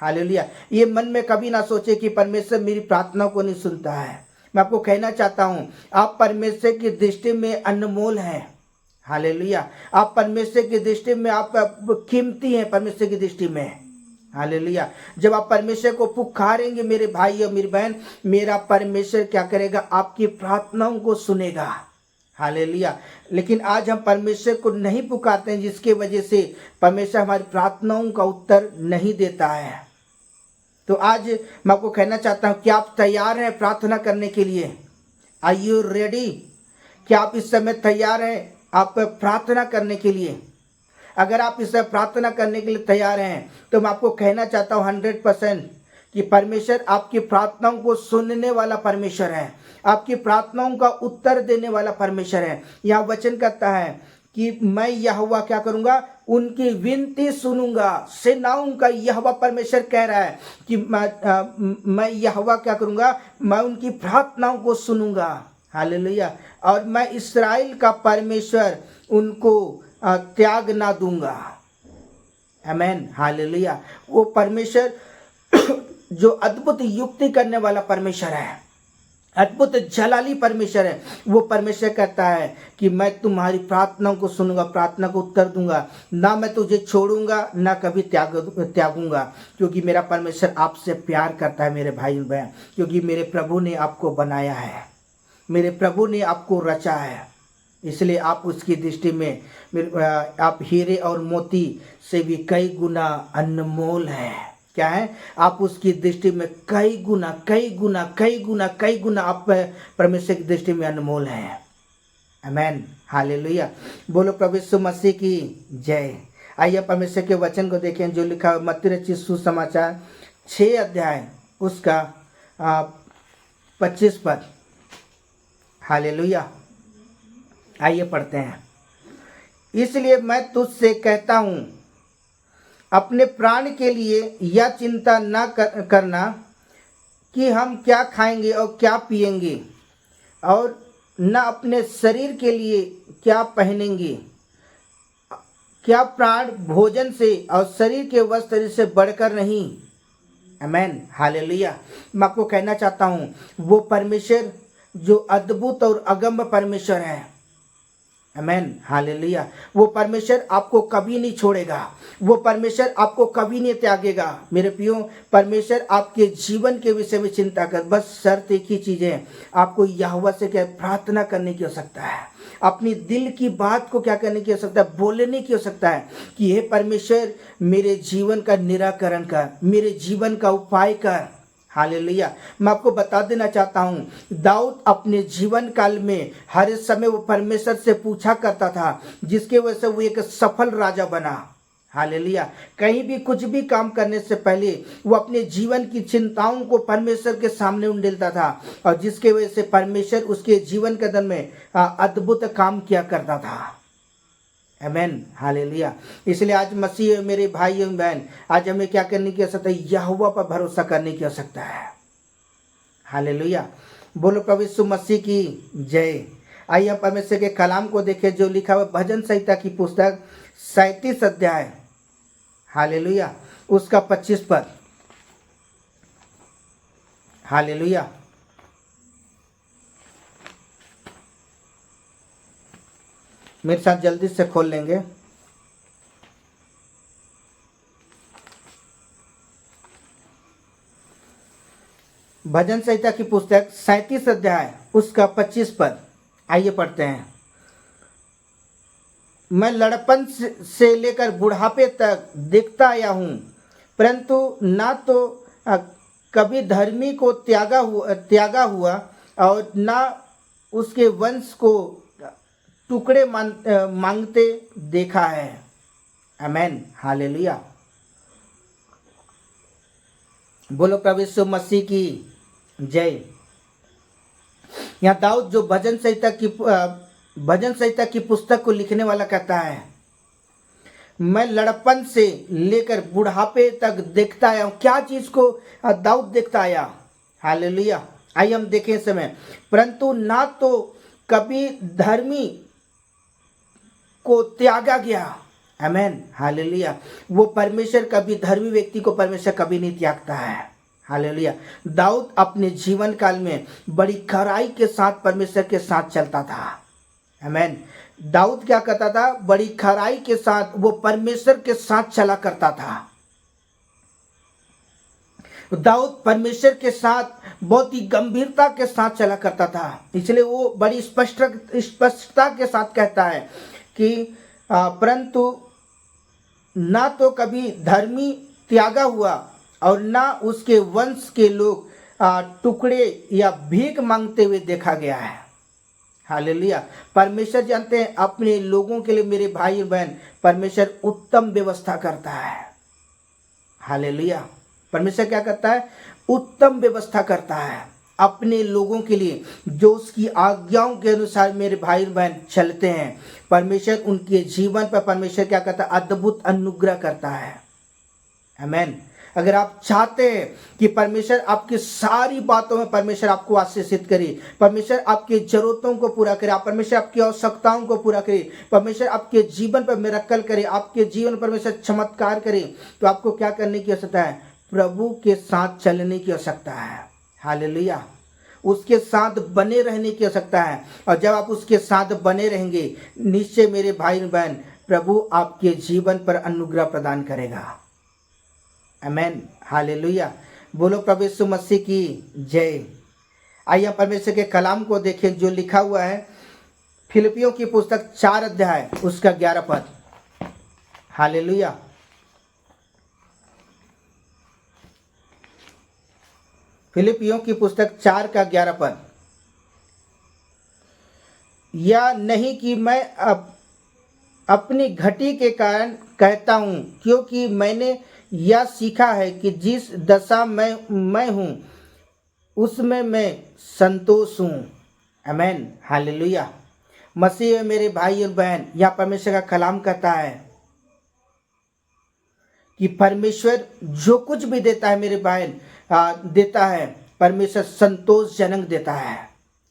हालेलुया। ये मन में कभी ना सोचे कि परमेश्वर मेरी प्रार्थनाओं को नहीं सुनता है। मैं आपको कहना चाहता हूँ, आप परमेश्वर की दृष्टि में अनमोल हैं। हालेलुया। आप परमेश्वर की दृष्टि में आप कीमती हैं, परमेश्वर की दृष्टि में। हालेलुया। जब आप परमेश्वर को पुकारेंगे मेरे भाई और मेरी बहन, मेरा परमेश्वर क्या करेगा, आपकी प्रार्थनाओं को सुनेगा। हालेलुया। लेकिन आज हम परमेश्वर को नहीं पुकारते हैं, जिसके वजह से परमेश्वर हमारी प्रार्थनाओं का उत्तर नहीं देता है। तो आज मैं आपको कहना चाहता हूँ कि आप तैयार हैं प्रार्थना करने के लिए। Are you ready? क्या आप इस समय तैयार हैं आप प्रार्थना करने के लिए? अगर आप इस समय प्रार्थना करने के लिए तैयार हैं, तो मैं आपको कहना चाहता हूँ 100% कि परमेश्वर आपकी प्रार्थनाओं को सुनने वाला परमेश्वर है, आपकी प्रार्थनाओं का उत्तर देने वाला परमेश्वर है। यहाँ वचन कहता है कि मैं यहोवा क्या करूँगा, उनकी विनती सुनूंगा। सेनाओं का यहोवा परमेश्वर कह रहा है कि मैं यहोवा क्या करूँगा, मैं उनकी प्रार्थनाओं को सुनूंगा। हालेलुया। और मैं इस्राएल का परमेश्वर उनको त्याग ना दूंगा। आमीन। हालेलुया। वो परमेश्वर जो अद्भुत युक्ति करने वाला परमेश्वर है, अद्भुत जलाली परमेश्वर है, वो परमेश्वर कहता है कि मैं तुम्हारी प्रार्थनाओं को सुनूंगा, प्रार्थना को उत्तर दूंगा, ना मैं तुझे छोड़ूंगा ना कभी त्यागूंगा। क्योंकि मेरा परमेश्वर आपसे प्यार करता है मेरे भाई बहन, क्योंकि मेरे प्रभु ने आपको बनाया है, मेरे प्रभु ने आपको रचा है। इसलिए आप उसकी दृष्टि में आप हीरे और मोती से भी कई गुना अनमोल हैं। क्या है, आप उसकी दृष्टि में कई गुना कई गुना कई गुना कई गुना आप परमेश्वर की दृष्टि में अनमोल हैं। आमेन, हालेलुया। बोलो प्रभु यीशु मसीह की जय। आइए परमेश्वर के वचन को देखें जो लिखा है मत्ती रचित सुसमाचार 6 अध्याय उसका 25 पद। हालेलुया। आइए पढ़ते हैं। इसलिए मैं तुझसे कहता हूँ, अपने प्राण के लिए यह चिंता न करना कि हम क्या खाएंगे और क्या पिएंगे, और न अपने शरीर के लिए क्या पहनेंगे। क्या प्राण भोजन से और शरीर के वस्त्र से बढ़कर नहीं। आमेन, हालेलुया। मैं आपको कहना चाहता हूँ, वो परमेश्वर जो अद्भुत और अगम्य परमेश्वर है। आमेन, हालेलुया। वो परमेश्वर आपको कभी नहीं छोड़ेगा, वो परमेश्वर आपको कभी नहीं त्यागेगा। मेरे प्रियो, परमेश्वर आपके जीवन के विषय में चिंता कर, बस शर्त एक ही चीज़ है, आपको यहोवा से क्या प्रार्थना करने की आवश्यकता है, अपनी दिल की बात को क्या करने की आवश्यकता है, बोलने की आवश्यकता है कि हे परमेश्वर मेरे जीवन का निराकरण कर, मेरे जीवन का उपाय कर। हालेलुया। मैं आपको बता देना चाहता हूँ, दाऊद अपने जीवन काल में हर समय वो परमेश्वर से पूछा करता था, जिसके वजह से वो एक सफल राजा बना। हालेलुया। कहीं भी कुछ भी काम करने से पहले वो अपने जीवन की चिंताओं को परमेश्वर के सामने उंडेलता था, और जिसके वजह से परमेश्वर उसके जीवन के अंदर में अद्भुत काम किया करता था। आमेन, हालेलुया। इसलिए आज मसीह मेरे भाई एवं बहन, आज हमें क्या करने की आवश्यकता है, यहोवा पर भरोसा करने की आवश्यकता है। हालेलुया। बोलो प्रभु यीशु मसीह की जय। आइए हम परमेश्वर के कलाम को देखें जो लिखा हुआ भजन संहिता की पुस्तक 37 अध्याय। हालेलुया, उसका 25 पद। हालेलुया। मेरे साथ जल्दी से खोल लेंगे। भजन संहिता की पुस्तक 37 अध्याय उसका 25 पद। आइए पढ़ते हैं। मैं लड़पन से लेकर बुढ़ापे तक देखता आया हूँ, परंतु ना तो कभी धर्मी को त्यागा हुआ और ना उसके वंश को टुकड़े मांगते देखा है। आमेन, हालेलुया। बोलो प्रभु यीशु मसीह की जय। यहाँ दाऊद जो भजन संहिता की पुस्तक को लिखने वाला कहता है, मैं लड़पन से लेकर बुढ़ापे तक देखता आया हूँ। क्या चीज को दाऊद देखता आया। हालेलुया। आइए हम देखें इस समय। परंतु ना तो कभी धर्मी को त्यागा गया। आमेन, हालेलुया। वो परमेश्वर कभी धर्मी व्यक्ति को परमेश्वर कभी नहीं त्यागता है। हालेलुया। दाऊद अपने जीवन काल में बड़ी खराई के साथ परमेश्वर के साथ चलता था। आमेन। दाऊद क्या करता था, बड़ी खराई के साथ वो परमेश्वर के साथ चला करता था। दाऊद परमेश्वर के साथ बहुत ही गंभीरता के साथ चला करता था। इसलिए वो बड़ी स्पष्टता के साथ कहता है कि परंतु ना तो कभी धर्मी त्यागा हुआ और ना उसके वंश के लोग टुकड़े या भीख मांगते हुए देखा गया है। हालेलुया। परमेश्वर जानते हैं अपने लोगों के लिए, मेरे भाई बहन, परमेश्वर उत्तम व्यवस्था करता है। हालेलुया। परमेश्वर क्या करता है, उत्तम व्यवस्था करता है अपने लोगों के लिए, जो उसकी आज्ञाओं के अनुसार मेरे भाई बहन चलते हैं। परमेश्वर उनके जीवन पर परमेश्वर क्या करता है, अद्भुत अनुग्रह करता है। आमेन। अगर आप चाहते हैं कि परमेश्वर आपकी सारी बातों में परमेश्वर आपको आशीषित करे, परमेश्वर आपकी जरूरतों को पूरा करे, परमेश्वर आपकी आवश्यकताओं को पूरा करे, परमेश्वर आपके जीवन पर मिरेकल करे, आपके जीवन पर परमेश्वर चमत्कार करे, तो आपको क्या करने की आवश्यकता है, प्रभु के साथ चलने की आवश्यकता है। हालेलुया। उसके साथ बने रहने की आवश्यकता है। और जब आप उसके साथ बने रहेंगे, निश्चय मेरे भाई बहन, प्रभु आपके जीवन पर अनुग्रह प्रदान करेगा। आमेन, हालेलुया। बोलो प्रभु यीशु मसीह की जय। आइए परमेश्वर के कलाम को देखें जो लिखा हुआ है फिलिपियों की पुस्तक 4 अध्याय उसका 11 पद। हालेलुया। फिलिपियों की पुस्तक 4:11 पर, या नहीं कि मैं अपनी घटी के कारण कहता हूँ, क्योंकि मैंने यह सीखा है कि जिस दशा मैं हूँ उसमें मैं संतोष हूँ। आमेन, हालेलुया। मसीह मेरे भाई और बहन, यहाँ परमेश्वर का कलाम कहता है कि परमेश्वर जो कुछ भी देता है मेरे बहन देता है, परमेश्वर संतोषजनक देता है।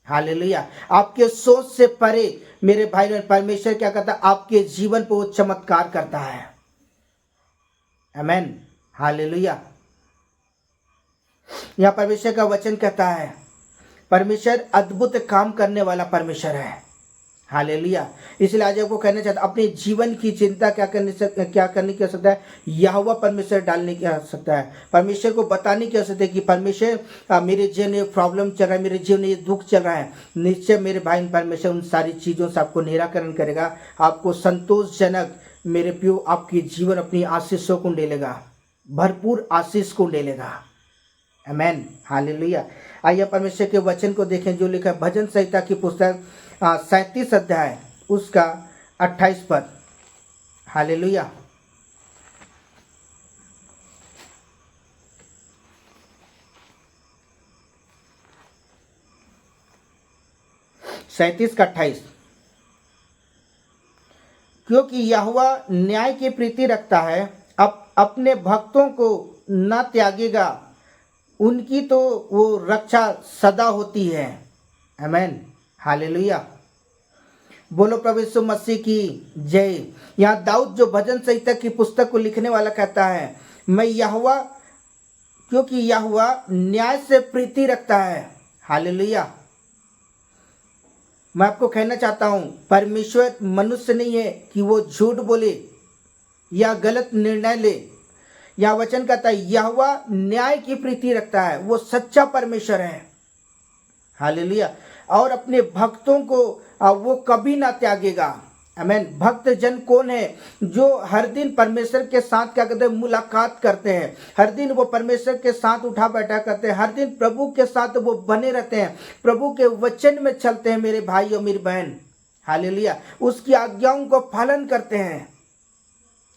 हालेलुया। आपके सोच से परे मेरे भाई बहन, परमेश्वर क्या करता है, आपके जीवन पर वो चमत्कार करता है। आमेन, हालेलुया। यहाँ परमेश्वर का वचन कहता है परमेश्वर अद्भुत काम करने वाला परमेश्वर है। हालेलुया। इसलिए आज आपको कहना चाहता हूं, अपने जीवन की चिंता क्या करने की आवश्यकता है, यहोवा परमेश्वर डालने की आवश्यकता है। परमेश्वर को बताने की आवश्यकता है कि परमेश्वर मेरे जीवन में प्रॉब्लम चल रहा है, मेरे जीवन में ये दुख चल रहा है। निश्चय मेरे भाई परमेश्वर उन सारी चीज़ों से आपको निराकरण करेगा, आपको संतोषजनक मेरे प्रियो आपकी जीवन अपनी आशीषों को डालेगा, भरपूर आशीष को डालेगा। आमेन, हालेलुया। आइए परमेश्वर के वचन को देखें जो लिखा है भजन संहिता की पुस्तक 37 अध्याय उसका 28 पद। हालेलुया। सैंतीस का 28, क्योंकि यहोवा न्याय की प्रीति रखता है, अपने भक्तों को न त्यागेगा, उनकी तो वो रक्षा सदा होती है। आमेन, हालेलुया। बोलो प्रभु यीशु मसीह की जय। यहाँ दाऊद जो भजन संहिता की पुस्तक को लिखने वाला कहता है, मैं यहोवा, क्योंकि यहोवा न्याय से प्रीति रखता है। हालेलुया। मैं आपको कहना चाहता हूँ, परमेश्वर मनुष्य नहीं है कि वो झूठ बोले या गलत निर्णय ले। यह वचन कहता है यहोवा न्याय की प्रीति रखता है, वो सच्चा परमेश्वर है। हालेलुया। और अपने भक्तों को वो कभी ना त्यागेगा। आमेन। भक्त जन कौन है? जो हर दिन परमेश्वर के साथ क्या करते हैं, मुलाकात करते हैं, हर दिन वो परमेश्वर के साथ उठा बैठा करते हैं, हर दिन प्रभु के साथ वो बने रहते हैं, प्रभु के वचन में चलते हैं मेरे भाई और मेरी बहन। हालेलुया। उसकी आज्ञाओं को पालन करते हैं।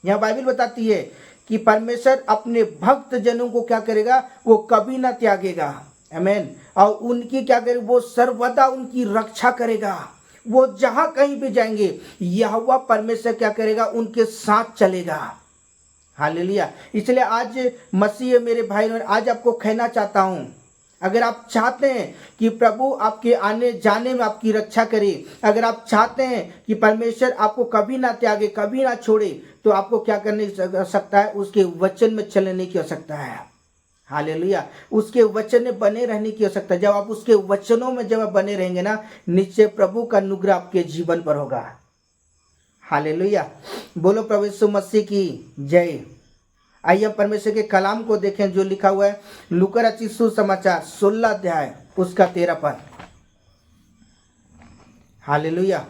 यहाँ बाइबल बताती है कि परमेश्वर अपने भक्त जनों को क्या करेगा, वो कभी ना त्यागेगा। आमेन। और उनकी क्या करेगा, वो सर्वदा उनकी रक्षा करेगा। वो जहां कहीं भी जाएंगे यहोवा परमेश्वर क्या करेगा, उनके साथ चलेगा। हालेलुया। इसलिए आज मसीह मेरे भाई, आज आपको कहना चाहता हूं, अगर आप चाहते हैं कि प्रभु आपके आने जाने में आपकी रक्षा करे, अगर आप चाहते हैं कि परमेश्वर आपको कभी ना त्यागे, कभी ना छोड़े, तो आपको क्या करने की आवश्यकता है, उसके वचन में चलने की आवश्यकता है। हालेलुया। उसके वचन में बने रहने की आवश्यकता है। जब आप उसके वचनों में जब आप बने रहेंगे ना, निश्चय प्रभु का अनुग्रह आपके जीवन पर होगा। हालेलुया। बोलो प्रभु यीशु मसीह की जय। आइए परमेश्वर के कलाम को देखें जो लिखा हुआ है लूका रचित सुसमाचार 16 अध्याय उसका 13 पद। हालेलुया।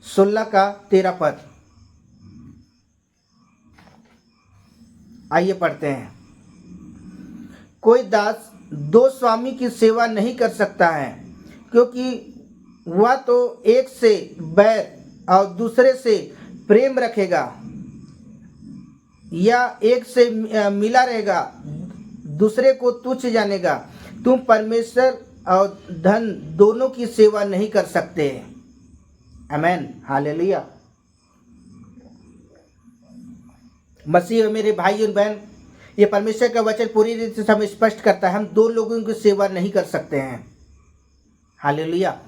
16 का 13 पद। आइए पढ़ते हैं। कोई दास दो स्वामी की सेवा नहीं कर सकता है, क्योंकि वह तो एक से बैर और दूसरे से प्रेम रखेगा, या एक से मिला रहेगा, दूसरे को तुच्छ जानेगा। तुम परमेश्वर और धन दोनों की सेवा नहीं कर सकते। आमेन, हालेलुया। मसीह मेरे भाई और बहन, ये परमेश्वर का वचन पूरी रीति से हमें स्पष्ट करता है, हम दो लोगों की सेवा नहीं कर सकते हैं। हालेलुया।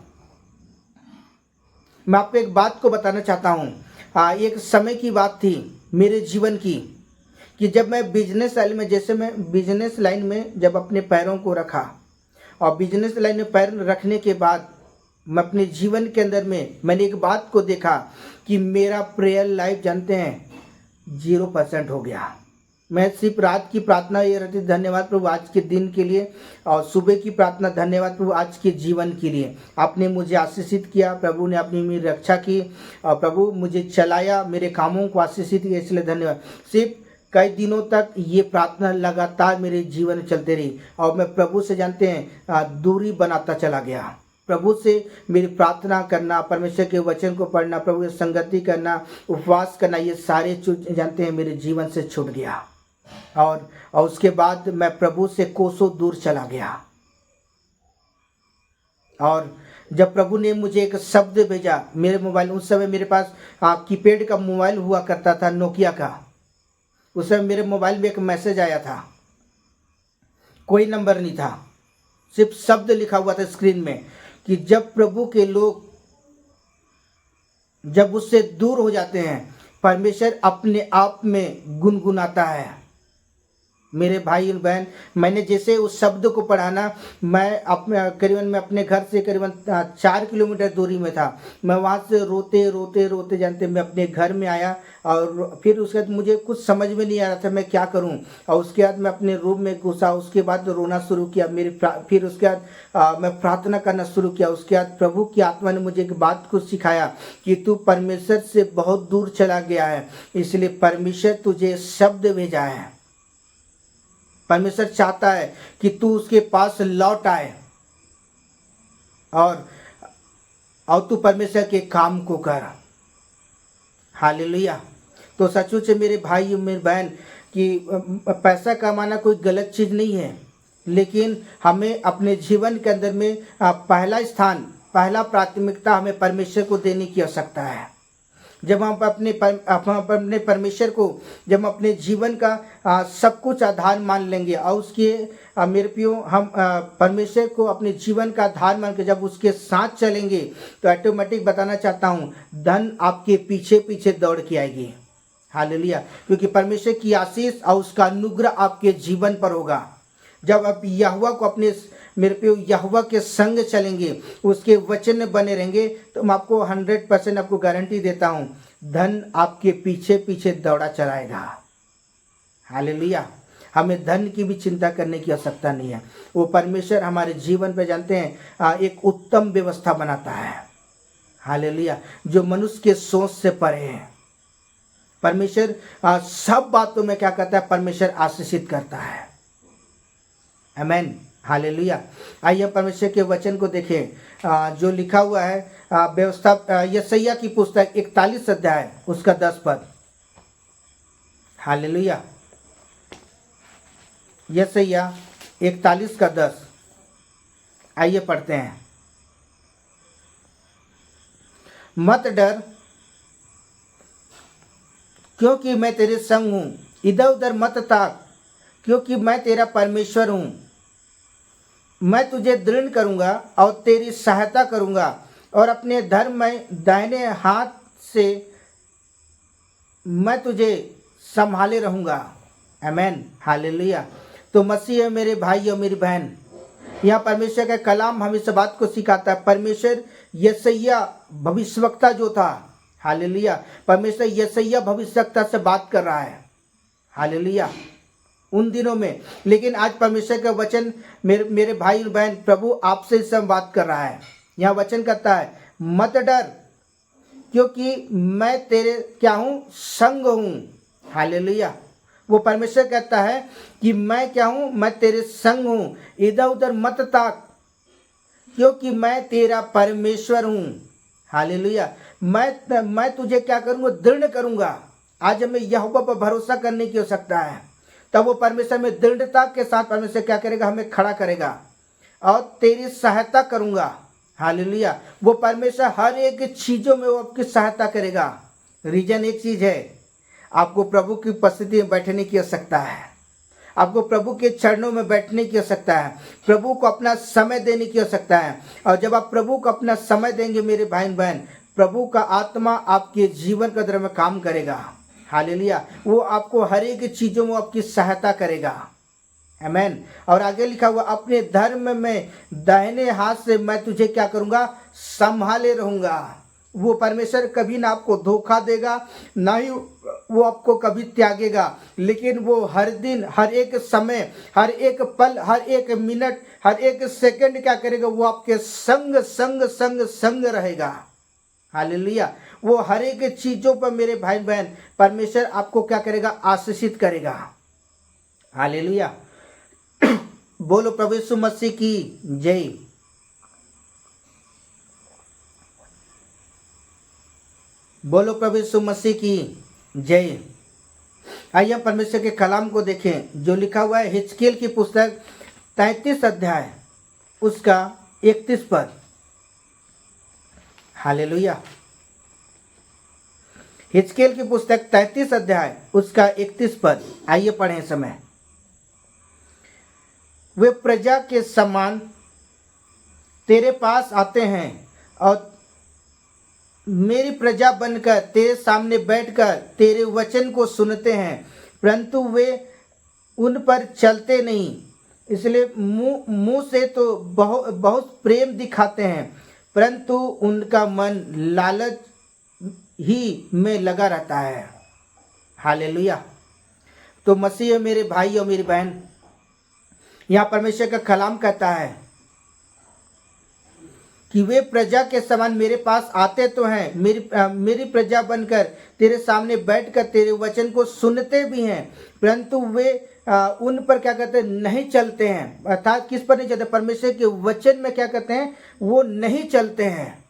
मैं आपको एक बात को बताना चाहता हूँ। एक समय की बात थी मेरे जीवन की, कि जब मैं बिजनेस लाइन में, जैसे मैं बिजनेस लाइन में जब अपने पैरों को रखा, और बिजनेस लाइन में पैर रखने के बाद मैं अपने जीवन के अंदर में मैंने एक बात को देखा कि मेरा प्रेयर लाइफ जानते हैं 0% हो गया। मैं सिर्फ रात की प्रार्थना ये रहती, धन्यवाद प्रभु आज के दिन के लिए, और सुबह की प्रार्थना धन्यवाद प्रभु आज के जीवन के लिए। आपने मुझे आशीषित किया, प्रभु ने अपनी मेरी रक्षा की, और प्रभु मुझे चलाया, मेरे कामों को आशीषित किया, इसलिए धन्यवाद। सिर्फ कई दिनों तक ये प्रार्थना लगातार मेरे जीवन में चलते रही और मैं प्रभु से जानते हैं दूरी बनाता चला गया। प्रभु से मेरी प्रार्थना करना, परमेश्वर के वचन को पढ़ना, प्रभु की संगति करना, उपवास करना, ये सारे चीज जानते हैं मेरे जीवन से छूट गया। और उसके बाद मैं प्रभु से कोसों दूर चला गया। और जब प्रभु ने मुझे एक शब्द भेजा मेरे मोबाइल, उस समय मेरे पास कीपैड का मोबाइल हुआ करता था, नोकिया का। उस समय मेरे मोबाइल में एक मैसेज आया था, कोई नंबर नहीं था, सिर्फ शब्द लिखा हुआ था स्क्रीन में कि जब प्रभु के लोग जब उससे दूर हो जाते हैं, परमेश्वर अपने आप में गुनगुनाता है। मेरे भाई और बहन, मैंने जैसे उस शब्द को पढ़ा ना, मैं अपने घर से करीबन 4 किलोमीटर दूरी में था। मैं वहाँ से रोते रोते रोते जानते मैं अपने घर में आया। और फिर उसके बाद मुझे कुछ समझ में नहीं आ रहा था मैं क्या करूं। और उसके बाद मैं अपने रूम में घुसा, उसके बाद रोना शुरू किया। फिर उसके बाद मैं प्रार्थना करना शुरू किया। उसके बाद प्रभु की आत्मा ने मुझे एक बात को सिखाया कि तू परमेश्वर से बहुत दूर चला गया है, इसलिए परमेश्वर तुझे शब्द भेजा है। परमेश्वर चाहता है कि तू उसके पास लौट आए और तू परमेश्वर के काम को कर। हालेलुया। तो सचमुच मेरे भाई मेरे बहन कि पैसा कमाना कोई गलत चीज़ नहीं है, लेकिन हमें अपने जीवन के अंदर में पहला प्राथमिकता हमें परमेश्वर को देने की आवश्यकता है। जब हम अपने परमेश्वर को, जब हम अपने जीवन का सब कुछ आधार मान लेंगे और उसके मेरे प्रियो हम परमेश्वर को अपने जीवन का आधार मान के जब उसके साथ चलेंगे तो ऑटोमेटिक बताना चाहता हूँ, धन आपके पीछे पीछे दौड़ के आएगी। हालेलुया। क्योंकि परमेश्वर की आशीष और उसका अनुग्रह आपके जीवन पर होगा। जब आप यहोवा को अपने मेरे पे यहोवा के संग चलेंगे, उसके वचन में बने रहेंगे, तो मैं आपको 100% आपको गारंटी देता हूँ, धन आपके पीछे पीछे दौड़ा चलाएगा। हालेलुया। हमें धन की भी चिंता करने की आवश्यकता नहीं है। वो परमेश्वर हमारे जीवन पे जानते हैं एक उत्तम व्यवस्था बनाता है। हालेलुया। जो मनुष्य के सोच से परे है। परमेश्वर सब बातों में क्या करता है, परमेश्वर आशीषित करता है। आमीन। हालेलुया। आइए परमेश्वर के वचन को देखें जो लिखा हुआ है व्यवस्था यशायाह की पुस्तक 41 अध्याय उसका 10 पद। हालेलुया। यशायाह 41 का 10। आइए पढ़ते हैं। मत डर, क्योंकि मैं तेरे संग हूँ। इधर उधर मत ताक, क्योंकि मैं तेरा परमेश्वर हूँ। मैं तुझे दृढ़ करूँगा और तेरी सहायता करूँगा और अपने धर्म में दाहिने हाथ से मैं तुझे संभाले रहूँगा। आमीन। हालेलुया। तो मसीह है मेरे भाई और मेरी बहन, यहाँ परमेश्वर का कलाम हमें इस बात को सिखाता है। परमेश्वर यशायाह भविष्यवक्ता जो था, हालेलुया, परमेश्वर यशायाह भविष्यवक्ता से बात कर रहा है। हालेलुया। उन दिनों में, लेकिन आज परमेश्वर का वचन मेरे भाई और बहन प्रभु आपसे इस समय बात कर रहा है। यहाँ वचन कहता है, मत डर, क्योंकि मैं तेरे क्या हूँ, संग हूँ। हालेलुया। वो परमेश्वर कहता है कि मैं क्या हूँ, मैं तेरे संग हूँ। इधर उधर मत ताक, क्योंकि मैं तेरा परमेश्वर हूँ। हालेलुया। मैं तुझे क्या करूँगा, दृढ़ करूँगा। आज हमें यहोवा पर भरोसा करने की आवश्यकता है। तब वो परमेश्वर में दृढ़ता के साथ परमेश्वर क्या करेगा, हमें खड़ा करेगा और तेरी सहायता करूँगा। हालेलुया। वो परमेश्वर हर एक चीज़ों में वो आपकी सहायता करेगा। रीजन एक चीज़ है, आपको प्रभु की उपस्थिति में बैठने की आवश्यकता है। आपको प्रभु के चरणों में बैठने की आवश्यकता है। प्रभु को अपना समय देने की आवश्यकता है। और जब आप प्रभु को अपना समय देंगे मेरे भाई बहन, प्रभु का आत्मा आपके जीवन के अंदर में काम करेगा। हालेलुया। वो आपको हर एक चीज़ों में आपकी सहायता करेगा। आमीन। और आगे लिखा हुआ, अपने धर्म में दाहिने हाथ से मैं तुझे क्या करूँगा, संभाले रहूँगा। वो परमेश्वर कभी ना आपको धोखा देगा, ना ही वो आपको कभी त्यागेगा, लेकिन वो हर दिन, हर एक समय, हर एक पल, हर एक मिनट, हर एक सेकंड क्या करेगा, वो आपके संग संग संग संग रहेगा। हालेलुया। वो हर एक चीजों पर मेरे भाई बहन परमेश्वर आपको क्या करेगा, आशीषित करेगा। हालेलुया। बोलो प्रभु यीशु मसीह की जय। बोलो प्रभु यीशु मसीह की जय। आइए परमेश्वर के कलाम को देखें जो लिखा हुआ है हिजकीएल की पुस्तक 33 अध्याय उसका 31 पद। हालेलुया। हिजकीएल की पुस्तक 33 अध्याय उसका 31 पद। आइए पढ़ें समय। वे प्रजा के समान तेरे पास आते हैं और मेरी प्रजा बनकर तेरे सामने बैठकर तेरे वचन को सुनते हैं, परंतु वे उन पर चलते नहीं। इसलिए मुंह से तो बहुत प्रेम दिखाते हैं, परंतु उनका मन लालच ही में लगा रहता है। हालेलुया। तो मसीह मेरे भाई और मेरी बहन, यहाँ परमेश्वर का कलाम कहता है कि वे प्रजा के समान मेरे पास आते तो हैं, मेरी प्रजा बनकर तेरे सामने बैठकर तेरे वचन को सुनते भी हैं, परंतु वे उन पर क्या कहते हैं, नहीं चलते हैं। अर्थात किस पर नहीं चलते, परमेश्वर के वचन में क्या कहते हैं, वो नहीं चलते हैं।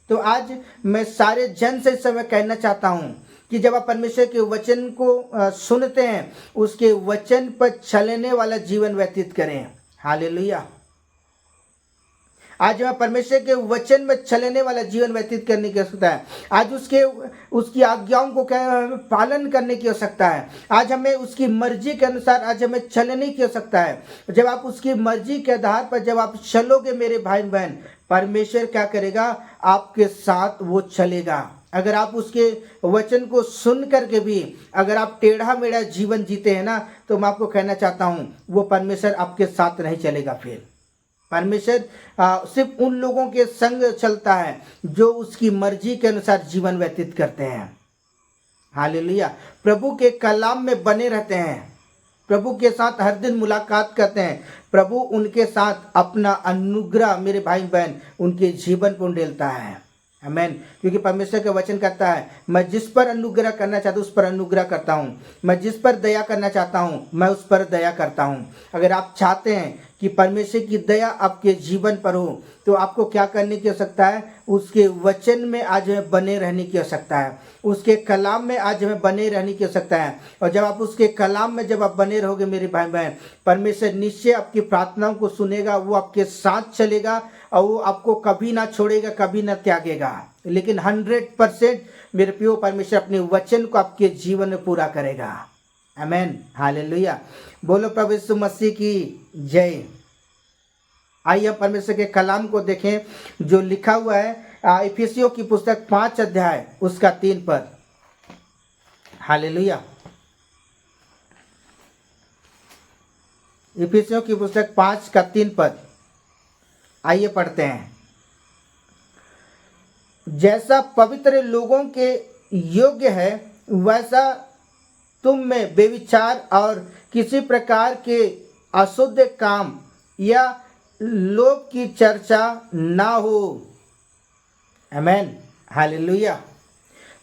तो आज मैं सारे जन से इस समय कहना चाहता हूँ कि जब आप परमेश्वर के वचन को सुनते हैं, उसके वचन पर चलने वाला जीवन व्यतीत करें। हालेलुया। आज हमें परमेश्वर के वचन में चलने वाला जीवन व्यतीत करने की आवश्यकता है। आज उसकी आज्ञाओं को हमें पालन करने की आवश्यकता है। आज हमें उसकी मर्जी के अनुसार आज हमें चलने की आवश्यकता है। जब आप उसकी मर्जी के आधार पर जब आप चलोगे मेरे भाई बहन, परमेश्वर क्या करेगा, आपके साथ वो चलेगा। अगर आप उसके वचन को सुन करके भी अगर आप टेढ़ा मेढ़ा जीवन जीते हैं ना, तो मैं आपको कहना चाहता हूँ वो परमेश्वर आपके साथ नहीं चलेगा। फिर परमेश्वर सिर्फ उन लोगों के संग चलता है जो उसकी मर्जी के अनुसार जीवन व्यतीत करते हैं। हालेलुया। प्रभु के कलाम में बने रहते हैं, प्रभु के साथ हर दिन मुलाकात करते हैं, प्रभु उनके साथ अपना अनुग्रह मेरे भाई बहन उनके जीवन पर उंडेलता है। आमीन। क्योंकि परमेश्वर का वचन कहता है, मैं जिस पर अनुग्रह करना चाहता हूँ उस पर अनुग्रह करता हूँ, मैं जिस पर दया करना चाहता हूँ मैं उस पर दया करता हूँ। अगर आप चाहते हैं कि परमेश्वर की दया आपके जीवन पर हो, तो आपको क्या करने की आवश्यकता है, उसके वचन में आज हमें बने रहने की आवश्यकता है, उसके कलाम में आज हमें बने रहने की आवश्यकता है। और जब आप उसके कलाम में जब आप बने रहोगे मेरे भाई बहन, परमेश्वर निश्चय आपकी प्रार्थनाओं को सुनेगा, वो आपके साथ चलेगा और वो आपको कभी ना छोड़ेगा, कभी ना त्यागेगा। लेकिन 100% मेरे प्रियो परमेश्वर अपने वचन को आपके जीवन में पूरा करेगा। आमीन। हालेलुया। बोलो प्रभु यीशु मसीह की जय। आइए हम परमेश्वर के कलाम को देखें जो लिखा हुआ है इफिसियों की पुस्तक 5 अध्याय उसका 3 पद। हालेलुया। इफिसियों की पुस्तक 5 का 3 पद। आइए पढ़ते हैं। जैसा पवित्र लोगों के योग्य है, वैसा तुम में बेविचार और किसी प्रकार के अशुद्ध काम या लोभ की चर्चा ना हो। आमीन। हालेलुया।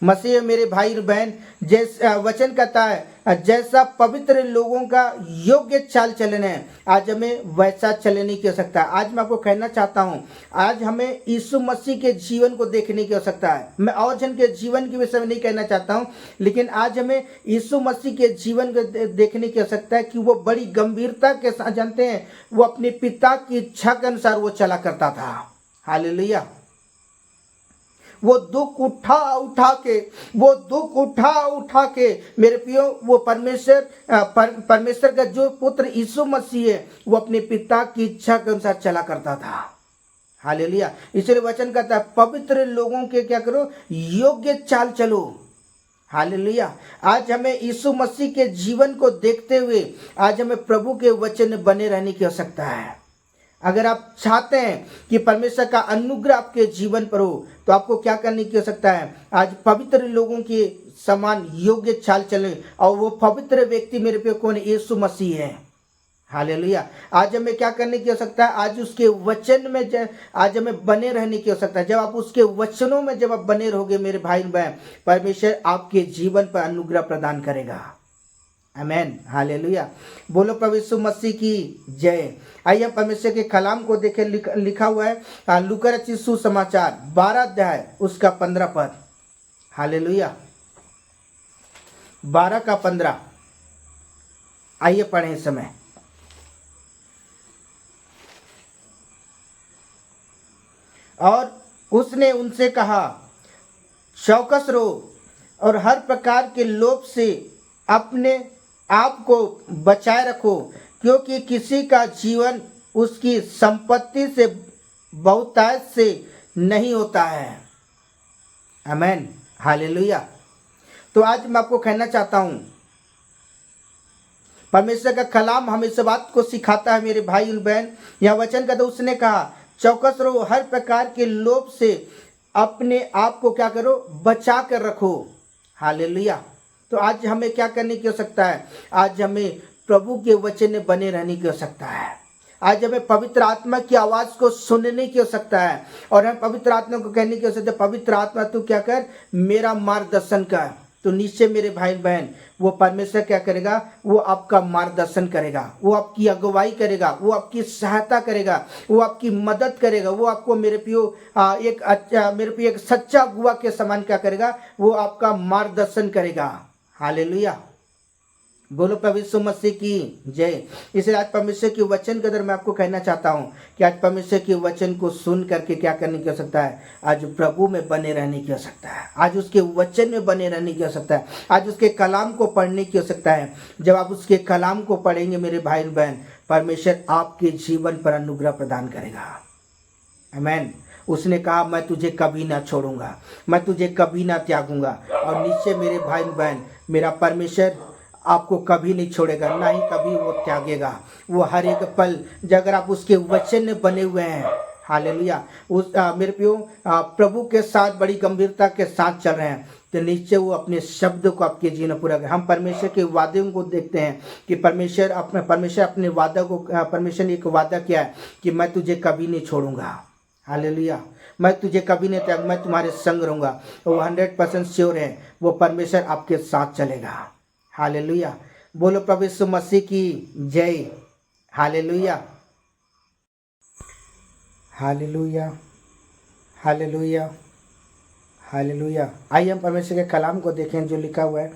मसीह मेरे भाई और बहन, जैसा वचन कहता है जैसा पवित्र लोगों का योग्य चाल चलन है, आज हमें वैसा चलने की आवश्यकता है। आज मैं आपको कहना चाहता हूँ, आज हमें यीशु मसीह के जीवन को देखने की आवश्यकता है। मैं और जन के जीवन के विषय में नहीं कहना चाहता हूँ, लेकिन आज हमें यीशु मसीह के जीवन को देखने की आवश्यकता है कि वो बड़ी गंभीरता के साथ, जानते हैं, वो अपने पिता की इच्छा के अनुसार वो चला करता था। हालेलुया। वो दुख उठा के मेरे प्रियो, वो परमेश्वर का जो पुत्र यीशु मसीह है, वो अपने पिता की इच्छा के अनुसार चला करता था। हालेलुया। इसलिए वचन कहता है पवित्र लोगों के क्या करो, योग्य चाल चलो। हालेलुया। आज हमें यीशु मसीह के जीवन को देखते हुए आज हमें प्रभु के वचन में बने रहने की आवश्यकता है। अगर आप चाहते हैं कि परमेश्वर का अनुग्रह आपके जीवन पर हो, तो आपको क्या करने की आवश्यकता है, आज पवित्र लोगों के समान योग्य चाल चले। और वो पवित्र व्यक्ति मेरे पे कौन है, यीशु मसीह है। हालेलुया। आज हमें क्या करने की आवश्यकता है? आज उसके वचन में आज हमें बने रहने की आवश्यकता है। जब आप उसके वचनों में जब आप बने रहोगे मेरे भाई बहन, परमेश्वर आपके जीवन पर अनुग्रह प्रदान करेगा। आमेन, हालेलुया। बोलो प्रभु यीशु मसीह की जय। आइए परमेश्वर के कलाम को देखें, लिखा हुआ है लूका रचित सुसमाचार 12 अध्याय उसका 15 पद। हालेलुया, 12 का 15। आइए पढ़ें इस समय। और उसने उनसे कहा, चौकस रहो और हर प्रकार के लोभ से अपने आप को बचाए रखो, क्योंकि किसी का जीवन उसकी संपत्ति से बहुतायत से नहीं होता है। आमेन, हालेलुया। तो आज मैं आपको कहना चाहता हूँ, परमेश्वर का कलाम हमें इस बात को सिखाता है मेरे भाई और बहन। यह वचन का, तो उसने कहा चौकस रहो, हर प्रकार के लोभ से अपने आप को क्या करो? बचा कर रखो। हालेलुया। तो आज हमें क्या करने की आवश्यकता है? आज हमें प्रभु के वचन में बने रहने की आवश्यकता है। आज हमें पवित्र आत्मा की आवाज़ को सुनने की आवश्यकता है और हम पवित्र आत्मा को कहने की आवश्यकता है, पवित्र आत्मा तू क्या कर? मेरा मार्गदर्शन कर। तो निश्चय मेरे भाई बहन, वो परमेश्वर क्या करेगा? वो आपका मार्गदर्शन करेगा, वो आपकी अगुवाई करेगा, वो आपकी सहायता करेगा, वो आपकी मदद करेगा। वो आपको मेरे प्रियो एक सच्चा अगुवा के समान क्या करेगा? वो आपका मार्गदर्शन करेगा। हालेलुया। बोलो प्रभु यीशु मसीह की जय। इसलिए आज परमेश्वर के वचन के अंदर मैं आपको कहना चाहता हूँ कि आज परमेश्वर के वचन को सुन करके क्या करने की आवश्यकता है? आज प्रभु में बने रहने की आवश्यकता है। आज उसके वचन में बने रहने की आवश्यकता है। आज उसके कलाम को पढ़ने की आवश्यकता है। जब आप उसके कलाम को पढ़ेंगे मेरे भाई बहन, परमेश्वर आपके जीवन पर अनुग्रह प्रदान करेगा। आमेन। उसने कहा, मैं तुझे कभी ना छोड़ूंगा, मैं तुझे कभी ना त्यागूंगा। और निश्चय मेरे भाई बहन, मेरा परमेश्वर आपको कभी नहीं छोड़ेगा, ना ही कभी वो त्यागेगा। वो हर एक पल अगर आप उसके वचन में बने हुए हैं, हालेलुया, उस मेरे प्रियो प्रभु के साथ बड़ी गंभीरता के साथ चल रहे हैं, तो निश्चय वो अपने शब्द को आपके जीवन में पूरा करें। हम परमेश्वर के वादों को देखते हैं कि परमेश्वर अपने वादा को, परमेश्वर ने एक वादा किया है कि मैं तुझे कभी नहीं छोड़ूंगा। हालेलुया, मैं तुझे कभी नहीं त्याग, मैं तुम्हारे संग रहूंगा। वो 100% श्योर है, वो परमेश्वर आपके साथ चलेगा। हालेलुया। बोलो प्रभु यीशु मसीह की जय। Hallelujah, hallelujah, hallelujah, hallelujah. आइए हम परमेश्वर के कलाम को देखें जो लिखा हुआ है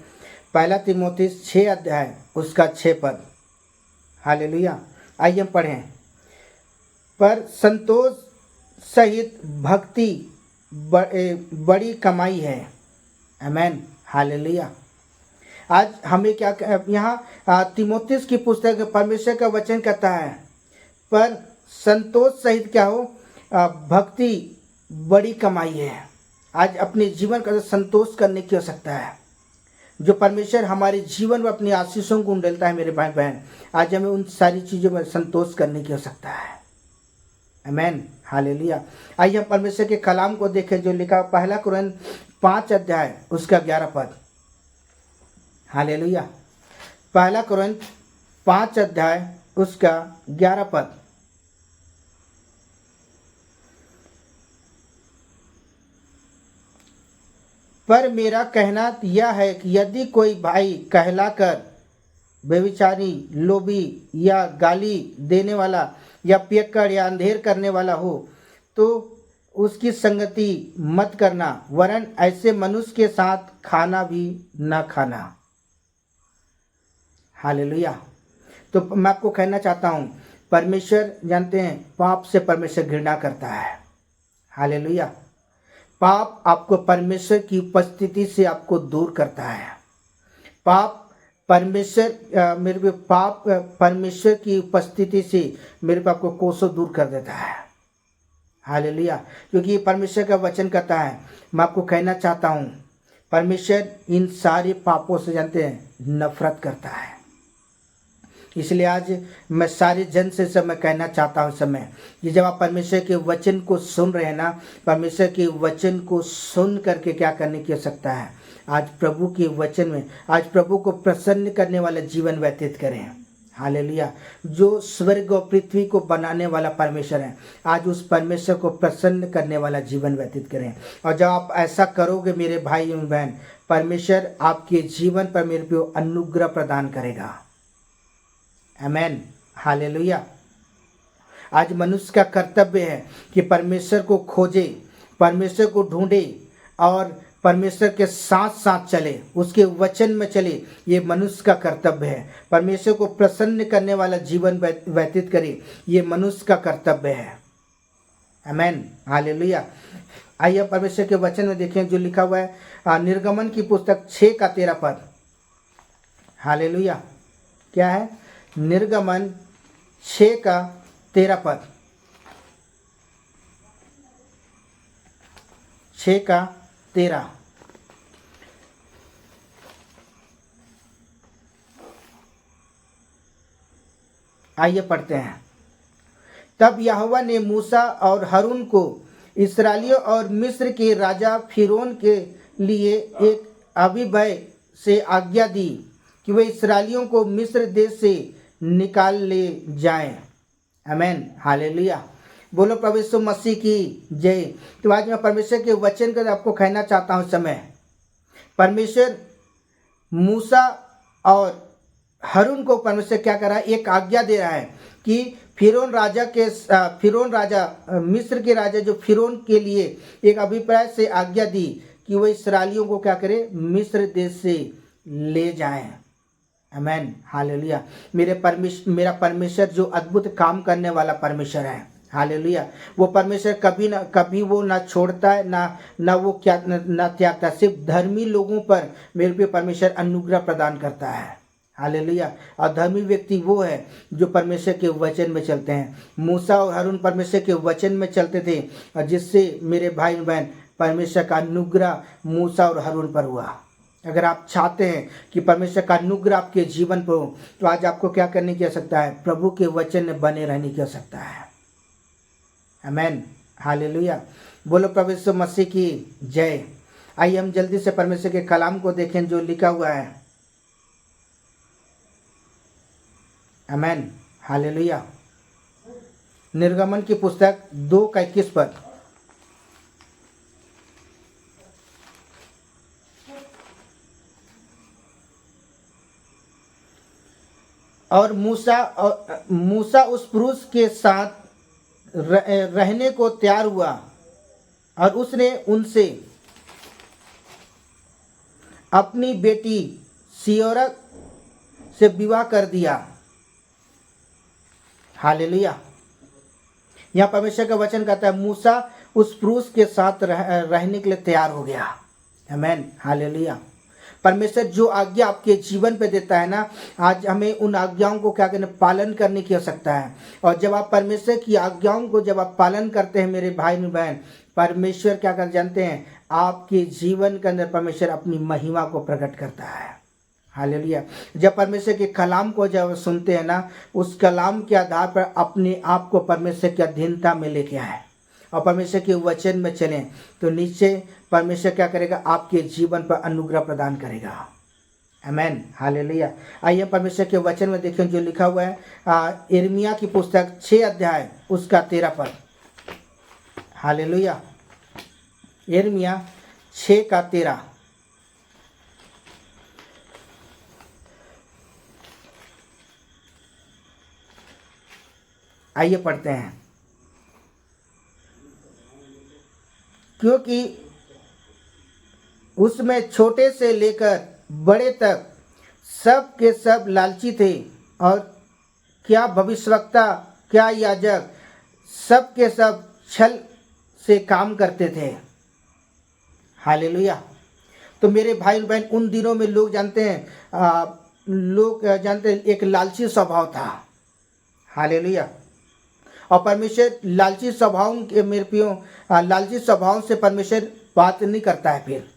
1 तीमुथियुस 6 अध्याय उसका 6 पद। हालेलुया। आइए हम पढ़ें। पर संतोष सहित भक्ति बड़ी कमाई है। आमेन, हालेलुया। आज हमें क्या यहाँ तीमुथियुस की पुस्तक परमेश्वर का वचन कहता है, पर संतोष सहित क्या हो? भक्ति बड़ी कमाई है। आज अपने जीवन का संतोष करने की आवश्यकता है। जो परमेश्वर हमारे जीवन में अपनी आशीषों को उंडेलता है मेरे भाई बहन, आज हमें उन सारी चीज़ों में संतोष करने की आवश्यकता है। आमेन, हालेलुया। आइए हम परमेश्वर के कलाम को देखें जो लिखा 1 कुरिन्थ 5 अध्याय उसका 11 पद। हालेलुया। 1 कुरिन्थ 5 अध्याय उसका 11 पद। पर मेरा कहना यह है कि यदि कोई भाई कहलाकर व्यभिचारी, लोभी या गाली देने वाला या पियक्कड़ या अंधेर करने वाला हो, तो उसकी संगति मत करना, वरन ऐसे मनुष्य के साथ खाना भी न खाना। हालेलुया। तो मैं आपको कहना चाहता हूँ, परमेश्वर जानते हैं पाप से परमेश्वर घृणा करता है। हालेलुया। पाप आपको परमेश्वर की उपस्थिति से आपको दूर करता है। पाप परमेश्वर की उपस्थिति से मेरे पाप को कोसों दूर कर देता है। हालेलुया। क्योंकि परमेश्वर का वचन कहता है, मैं आपको कहना चाहता हूँ, परमेश्वर इन सारे पापों से जानते हैं नफरत करता है। इसलिए आज मैं सारे जन से सब मैं कहना चाहता हूँ समय कि जब आप परमेश्वर के वचन को सुन रहे हैं ना, परमेश्वर के वचन को सुन करके क्या करने की आवश्यकता है? आज प्रभु के वचन में, आज प्रभु को प्रसन्न करने वाला जीवन व्यतीत करें। हालेलुया। जो स्वर्ग और पृथ्वी को बनाने वाला परमेश्वर है, आज उस परमेश्वर को प्रसन्न करने वाला जीवन व्यतीत करें। और जब आप ऐसा करोगे मेरे भाई एवं बहन, परमेश्वर आपके जीवन पर मेरे पे अनुग्रह प्रदान करेगा। आमेन, हालेलुया। आज मनुष्य का कर्तव्य है कि परमेश्वर को खोजे, परमेश्वर को ढूंढे और परमेश्वर के साथ साथ चले, उसके वचन में चले। ये मनुष्य का कर्तव्य है। परमेश्वर को प्रसन्न करने वाला जीवन व्यतीत करे, ये मनुष्य का कर्तव्य है। आमेन, हालेलुया। आइए परमेश्वर के वचन में देखें जो लिखा हुआ है निर्गमन की पुस्तक 6 का 13 पद। हालेलुया। क्या है? निर्गमन 6 का 13 पद। 6 का 13। आइए पढ़ते हैं। तब यहोवा ने मूसा और हारून को इस्राएलियों और मिस्र के राजा फिरौन के लिए एक अभिभय से आज्ञा दी कि वे इस्राएलियों को मिस्र देश से निकाल ले जाएं। आमेन, हालेलुया। बोलो प्रभु यीशु मसीह की जय। तो आज मैं परमेश्वर के वचन को आपको कहना चाहता हूँ। समय परमेश्वर मूसा और हारून को परमेश्वर क्या कर रहा है? एक आज्ञा दे रहा है कि फिरौन राजा मिस्र के राजा जो फिरौन के लिए एक अभिप्राय से आज्ञा दी कि वह इस्राएलियों को क्या करे? मिस्र देश से ले जाएं। आमेन, हालेलुया। मेरा परमेश्वर जो अद्भुत काम करने वाला परमेश्वर है, हालेलुया। वो परमेश्वर कभी वो ना छोड़ता है ना वो क्या ना त्यागता। सिर्फ धर्मी लोगों पर मेरे पे परमेश्वर अनुग्रह प्रदान करता है। हालेलुया। और धर्मी व्यक्ति वो है जो परमेश्वर के वचन में चलते हैं। मूसा और हारून परमेश्वर के वचन में चलते थे और जिससे मेरे भाई बहन परमेश्वर का अनुग्रह मूसा और हारून पर हुआ। अगर आप चाहते हैं कि परमेश्वर का अनुग्रह आपके जीवन पर हो तो आज आपको क्या करने की आवश्यकता है? प्रभु के वचन में बने रहने की आवश्यकता है। आमेन, हालेलुया। बोलो प्रभु यीशु मसीह की जय। आइए हम जल्दी से परमेश्वर के कलाम को देखें जो लिखा हुआ है। आमेन, हालेलुया। निर्गमन की पुस्तक 2 का 21 पद। और मूसा उस पुरुष के साथ रहने को तैयार हुआ और उसने उनसे अपनी बेटी सियोरा से विवाह कर दिया। हालेलुया। यहाँ परमेश्वर का वचन कहता है मूसा उस पुरुष के साथ रहने के लिए तैयार हो गया। आमेन, हालेलुया। परमेश्वर जो आज्ञा आपके जीवन पे देता है ना, आज हमें उन आज्ञाओं को क्या करना? पालन करने की आवश्यकता है। और जब आप परमेश्वर की आज्ञाओं को जब आप पालन करते हैं मेरे भाई बहन, परमेश्वर क्या कर जानते हैं? आपके जीवन के अंदर परमेश्वर अपनी महिमा को प्रकट करता है। हालेलुया। जब परमेश्वर के कलाम को जब सुनते हैं ना, उस कलाम के आधार पर अपने आप को परमेश्वर की अधीनता में लेके आए और परमेश्वर के वचन में चलें तो निश्चय परमेश्वर क्या करेगा? आपके जीवन पर अनुग्रह प्रदान करेगा। आमेन, हालेलुया। आइए परमेश्वर के वचन में देखें जो लिखा हुआ है यिर्मयाह की पुस्तक 6 अध्याय उसका 13 पद। हालेलुया। यिर्मयाह 6 का 13। आइए पढ़ते हैं। क्योंकि उसमें छोटे से लेकर बड़े तक सब के सब लालची थे और क्या भविष्यवक्ता क्या याजक सब के सब छल से काम करते थे। हालेलुया। तो मेरे भाई बहन उन दिनों में लोग जानते हैं एक लालची स्वभाव था। हालेलुया। और परमेश्वर लालची स्वभाव के मेरे प्रियो लालची स्वभाव से परमेश्वर बात नहीं करता है। फिर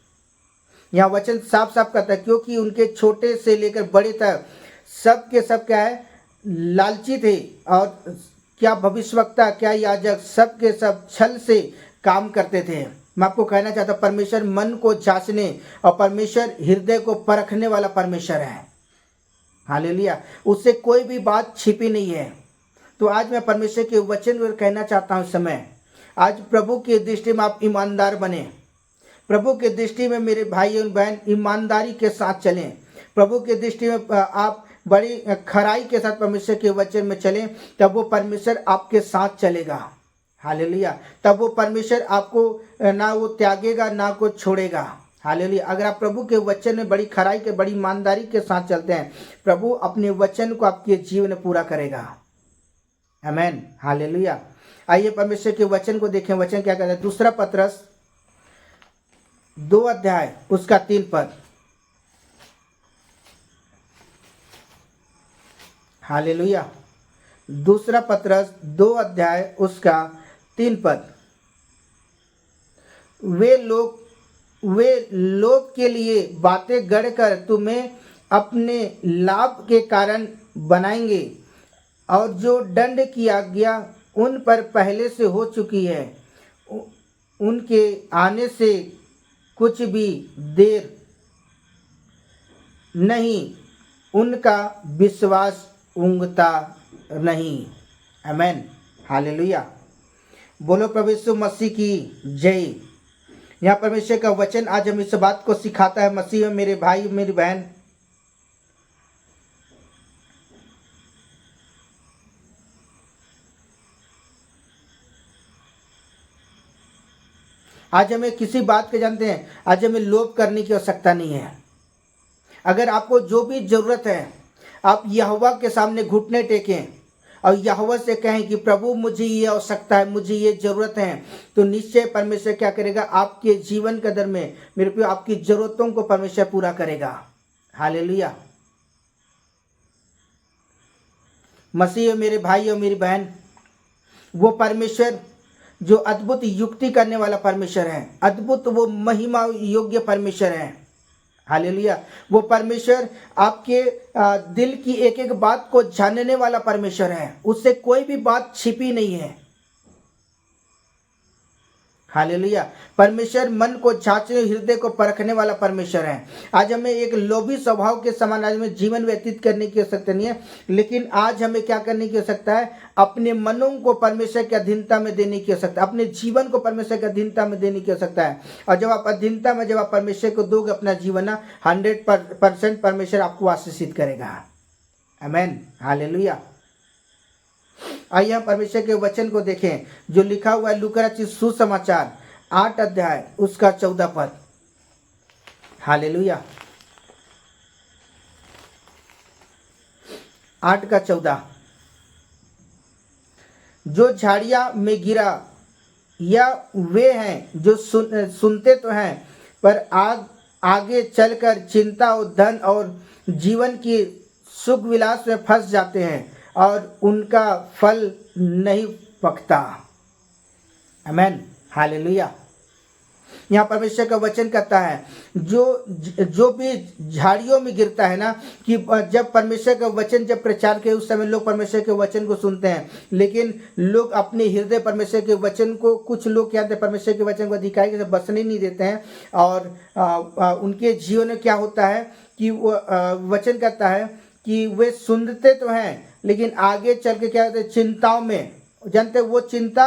यहाँ वचन साफ साफ कहता है क्योंकि उनके छोटे से लेकर बड़े तक सब के सब क्या है? लालची थे और क्या भविष्यवक्ता क्या याजक सब के सब छल से काम करते थे। मैं आपको कहना चाहता हूँ परमेश्वर मन को जांचने और परमेश्वर हृदय को परखने वाला परमेश्वर है। हालेलुया। उससे कोई भी बात छिपी नहीं है। तो आज मैं परमेश्वर के वचन को कहना चाहता हूँ इस समय, आज प्रभु की दृष्टि में आप ईमानदार बने। प्रभु की दृष्टि में मेरे भाई और बहन ईमानदारी के साथ चलें। प्रभु की दृष्टि में आप बड़ी खराई के साथ परमेश्वर के वचन में चलें, तब वो परमेश्वर आपके साथ चलेगा। हालेलुया। तब वो परमेश्वर आपको ना वो त्यागेगा ना को छोड़ेगा। हालेलुया। अगर आप प्रभु के वचन में बड़ी खराई के बड़ी ईमानदारी के साथ चलते हैं, प्रभु अपने वचन को आपके जीवन में पूरा करेगा। आमीन। हालेलुया। आइए परमेश्वर के वचन को देखें। वचन क्या कहता है? दूसरा पतरस 2 अध्याय उसका 3 पद। हालेलुया। दूसरा पतरस 2 अध्याय उसका 3 पद। वे लोग के लिए बातें गढ़कर तुम्हें अपने लाभ के कारण बनाएंगे, और जो दंड की आज्ञा उन पर पहले से हो चुकी है, उनके आने से कुछ भी देर नहीं, उनका विश्वास ऊँघता नहीं। आमीन। हालेलुया। बोलो प्रभु यीशु मसीह की जय। यहाँ परमेश्वर का वचन आज हमें इस बात को सिखाता है, मसीह में मेरे भाई मेरी बहन, आज हमें किसी बात के जानते हैं, आज हमें लोभ करने की आवश्यकता नहीं है। अगर आपको जो भी जरूरत है, आप यहोवा के सामने घुटने टेकें और यहोवा से कहें कि प्रभु मुझे ये आवश्यकता है, मुझे ये जरूरत है, तो निश्चय परमेश्वर क्या करेगा? आपके जीवन के अंदर में मेरे प्रिय आपकी जरूरतों को परमेश्वर पूरा करेगा। हालेलुया। मसीह मेरे भाई और मेरी बहन, वो परमेश्वर जो अद्भुत युक्ति करने वाला परमेश्वर है, अद्भुत वो महिमा योग्य परमेश्वर है। हालेलुया। वो परमेश्वर आपके दिल की एक एक बात को जानने वाला परमेश्वर है। उससे कोई भी बात छिपी नहीं है। हालेलुया। परमेश्वर मन को जांचने, हृदय को परखने वाला परमेश्वर है। आज हमें एक लोभी स्वभाव के समान आज में जीवन व्यतीत करने की आवश्यकता नहीं है, लेकिन आज हमें क्या करने की आवश्यकता है? अपने मनों को परमेश्वर की अधीनता में देने की आवश्यकता, अपने जीवन को परमेश्वर की अधीनता में देने की आवश्यकता है। और जब आप अधीनता में जब आप परमेश्वर को दोगे अपना जीवन, 100% परमेश्वर आपको आशीषित करेगा। आमीन। हालेलुया। आइए हम परमेश्वर के वचन को देखें जो लिखा हुआ है लूका रचित सुसमाचार 8 अध्याय उसका 14 पद। हालेलुया। 8 का 14। जो झाड़ियां में गिरा या वे हैं जो सुनते तो हैं, पर आगे चलकर चिंता और धन और जीवन की सुख विलास में फंस जाते हैं और उनका फल नहीं पकता। आमीन। हालेलुया। यहाँ परमेश्वर का वचन कहता है जो भी झाड़ियों में गिरता है ना, कि जब परमेश्वर का वचन जब प्रचार के उस समय लोग परमेश्वर के वचन को सुनते हैं, लेकिन लोग अपने हृदय परमेश्वर के वचन को, कुछ लोग क्या होते हैं परमेश्वर के वचन को अधिकारी से बसने नहीं देते हैं, और उनके जीवन में क्या होता है कि वो वचन कहता है कि वे सुनते तो हैं, लेकिन आगे चल के क्या होता है? चिंताओं में, जानते वो चिंता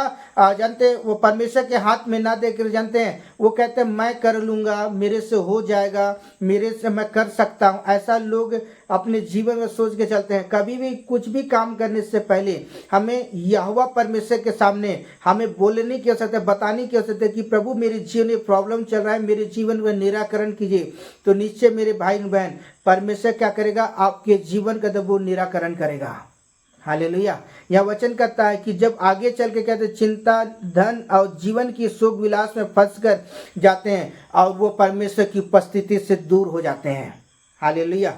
जानते वो परमेश्वर के हाथ में ना देकर, जानते हैं वो कहते हैं मैं कर लूँगा, मेरे से हो जाएगा, मेरे से मैं कर सकता हूँ। ऐसा लोग अपने जीवन में सोच के चलते हैं। कभी भी कुछ भी काम करने से पहले हमें यहोवा परमेश्वर के सामने हमें बोलने की आवश्यकता है, बताने की आवश्यकता है कि प्रभु मेरे जीवन में प्रॉब्लम चल रहा है, मेरे जीवन में निराकरण कीजिए। तो निश्चय मेरे भाई बहन परमेश्वर क्या करेगा? आपके जीवन का वो निराकरण करेगा। हालेलुया। यह वचन कहता है कि जब आगे चल के कहते चिंता, धन और जीवन की सुख विलास में फंस कर जाते हैं और वो परमेश्वर की उपस्थिति से दूर हो जाते हैं। हालेलुया।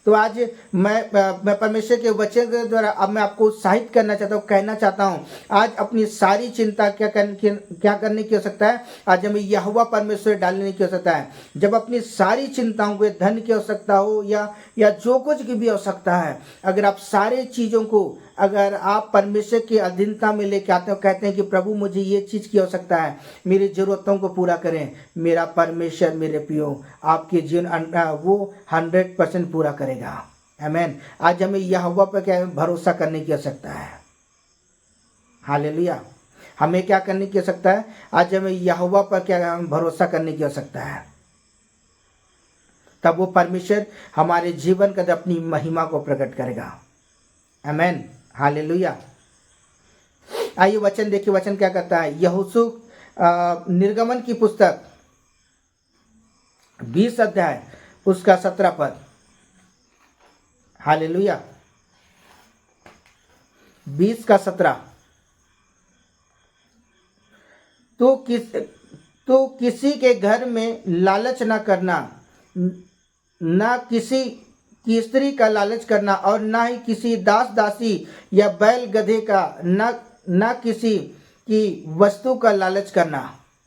तो आज मैं परमेश्वर के वचन के द्वारा अब मैं आपको उत्साहित करना चाहता हूँ, कहना चाहता हूँ, आज अपनी सारी चिंता क्या करने की आवश्यकता है? आज हमें यहोवा परमेश्वर डालने की आवश्यकता है। जब अपनी सारी चिंताओं को, धन की आवश्यकता हो या जो कुछ की भी आवश्यकता है, अगर आप सारे चीज़ों को अगर आप परमेश्वर की अधीनता में लेके आते हो, कहते हैं कि प्रभु मुझे ये चीज़ की आवश्यकता है, मेरी ज़रूरतों को पूरा करें, मेरा परमेश्वर मेरे प्रियो आपके जीवन वो 100% पूरा करेगा। करेगा। आमीन। आज हमें यहोवा पर क्या है? भरोसा करने की आवश्यकता है। हालेलुया। हमें क्या करने की आवश्यकता है? आज हमें यहोवा पर क्या है? भरोसा करने की आवश्यकता है। तब वो परमेश्वर हमारे जीवन का अपनी महिमा को प्रकट करेगा। आमीन। हालेलुया। आइए वचन देखिए, वचन क्या कहता है? यहोशू निर्गमन की पुस्तक 20 अध्याय उसका 17 पद। हालेलुया। 20 का 17। तो किसी के घर में लालच न करना, न किसी की स्त्री का लालच करना, और न ही किसी दास दासी या बैल गधे का, न किसी की वस्तु का लालच करना।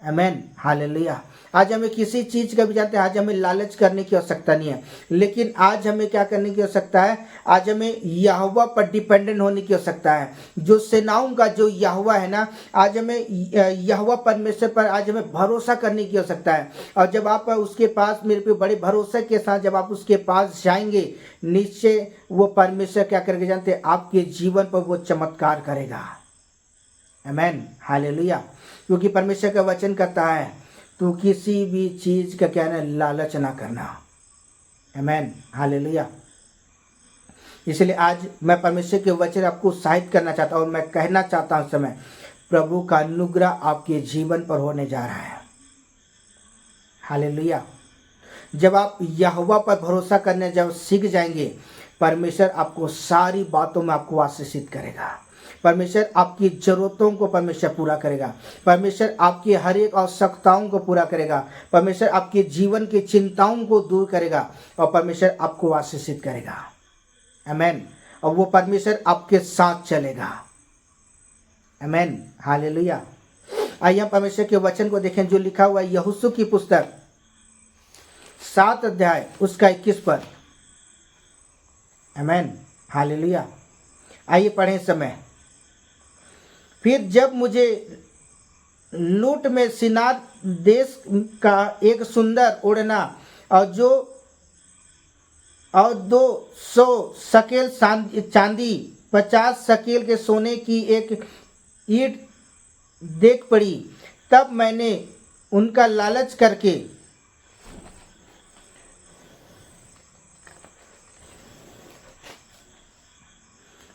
आमीन। हालेलुया। आज हमें किसी चीज का भी जानते हैं, आज हमें लालच करने की आवश्यकता नहीं है, लेकिन आज हमें क्या करने की आवश्यकता है? आज हमें यहोवा पर डिपेंडेंट होने की आवश्यकता है। जो सेनाओं का जो यहोवा है ना, आज हमें यहोवा परमेश्वर पर आज हमें भरोसा करने की आवश्यकता है। और जब आप उसके पास मेरे पे बड़े भरोसे के साथ जब आप उसके पास जाएंगे, निश्चय वो परमेश्वर क्या करेगा जानते हैं? आपके जीवन पर वो चमत्कार करेगा। आमीन। हालेलुया। क्योंकि परमेश्वर का वचन कहता है, तू किसी भी चीज का क्या है? लालच ना करना। आमीन। हालेलुया। इसलिए आज मैं परमेश्वर के वचन आपको उत्साहित करना चाहता हूँ और मैं कहना चाहता हूँ समय प्रभु का अनुग्रह आपके जीवन पर होने जा रहा है। हालेलुया। जब आप यहोवा पर भरोसा करने जब सीख जाएंगे, परमेश्वर आपको सारी बातों में आपको आशीषित करेगा। परमेश्वर आपकी जरूरतों को परमेश्वर पूरा करेगा। परमेश्वर आपकी हर एक आवश्यकताओं को पूरा करेगा। परमेश्वर आपके जीवन की चिंताओं को दूर करेगा और परमेश्वर आपको आशीषित करेगा। आमीन। और वो परमेश्वर आपके साथ चलेगा। आमीन। हालेलुया। आइए हम परमेश्वर के वचन को देखें जो लिखा हुआ है यहोशू की पुस्तक 7 अध्याय उसका 21 पद। आमीन। हालेलुया। आइए पढ़ें समय। फिर जब मुझे लूट में सिनार देश का एक सुंदर ओढ़ना और 200 शकेल चांदी 50 शकेल के सोने की एक ईंट देख पड़ी, तब मैंने उनका लालच करके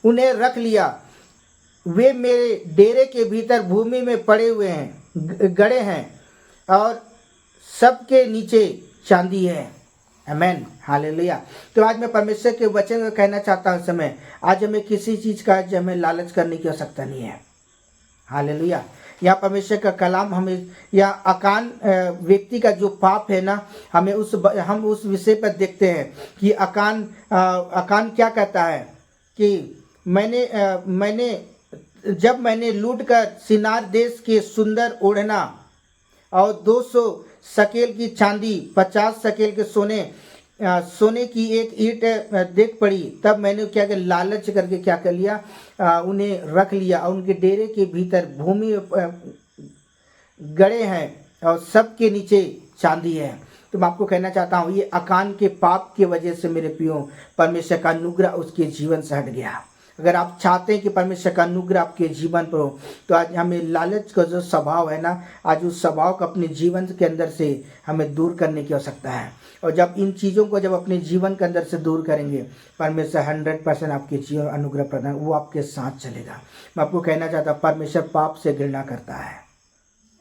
उन्हें रख लिया। वे मेरे डेरे के भीतर भूमि में पड़े हुए हैं, गड़े हैं, और सबके नीचे चांदी है। आमीन। हालेलुया। तो आज मैं परमेश्वर के वचन को कहना चाहता हूँ समय आज हमें किसी चीज़ का आज हमें लालच करने की आवश्यकता नहीं है। हालेलुया। यहाँ परमेश्वर का कलाम हमें या अकान व्यक्ति का जो पाप है ना, हम उस विषय पर देखते हैं कि अकान क्या कहता है कि जब मैंने लूट कर सिनार देश के सुंदर ओढ़ना और 200 शकेल की चांदी 50 शकेल के सोने की एक ईंट देख पड़ी, तब मैंने क्या किया? लालच करके क्या कर लिया? उन्हें रख लिया और उनके डेरे के भीतर भूमि गड़े हैं और सबके नीचे चांदी है। तो मैं आपको कहना चाहता हूँ ये अकान के पाप की वजह से मेरे प्रियो परमेश्वर का अनुग्रह उसके जीवन से हट गया। अगर आप चाहते हैं कि परमेश्वर का अनुग्रह आपके जीवन पर हो, तो आज हमें लालच का जो स्वभाव है ना, आज उस स्वभाव को अपने जीवन के अंदर से हमें दूर करने की आवश्यकता है। और जब इन चीज़ों को जब अपने जीवन के अंदर से दूर करेंगे, परमेश्वर 100% आपके जीवन अनुग्रह प्रदान वो आपके साथ चलेगा। मैं आपको कहना चाहता हूँ परमेश्वर पाप से घृणा करता है।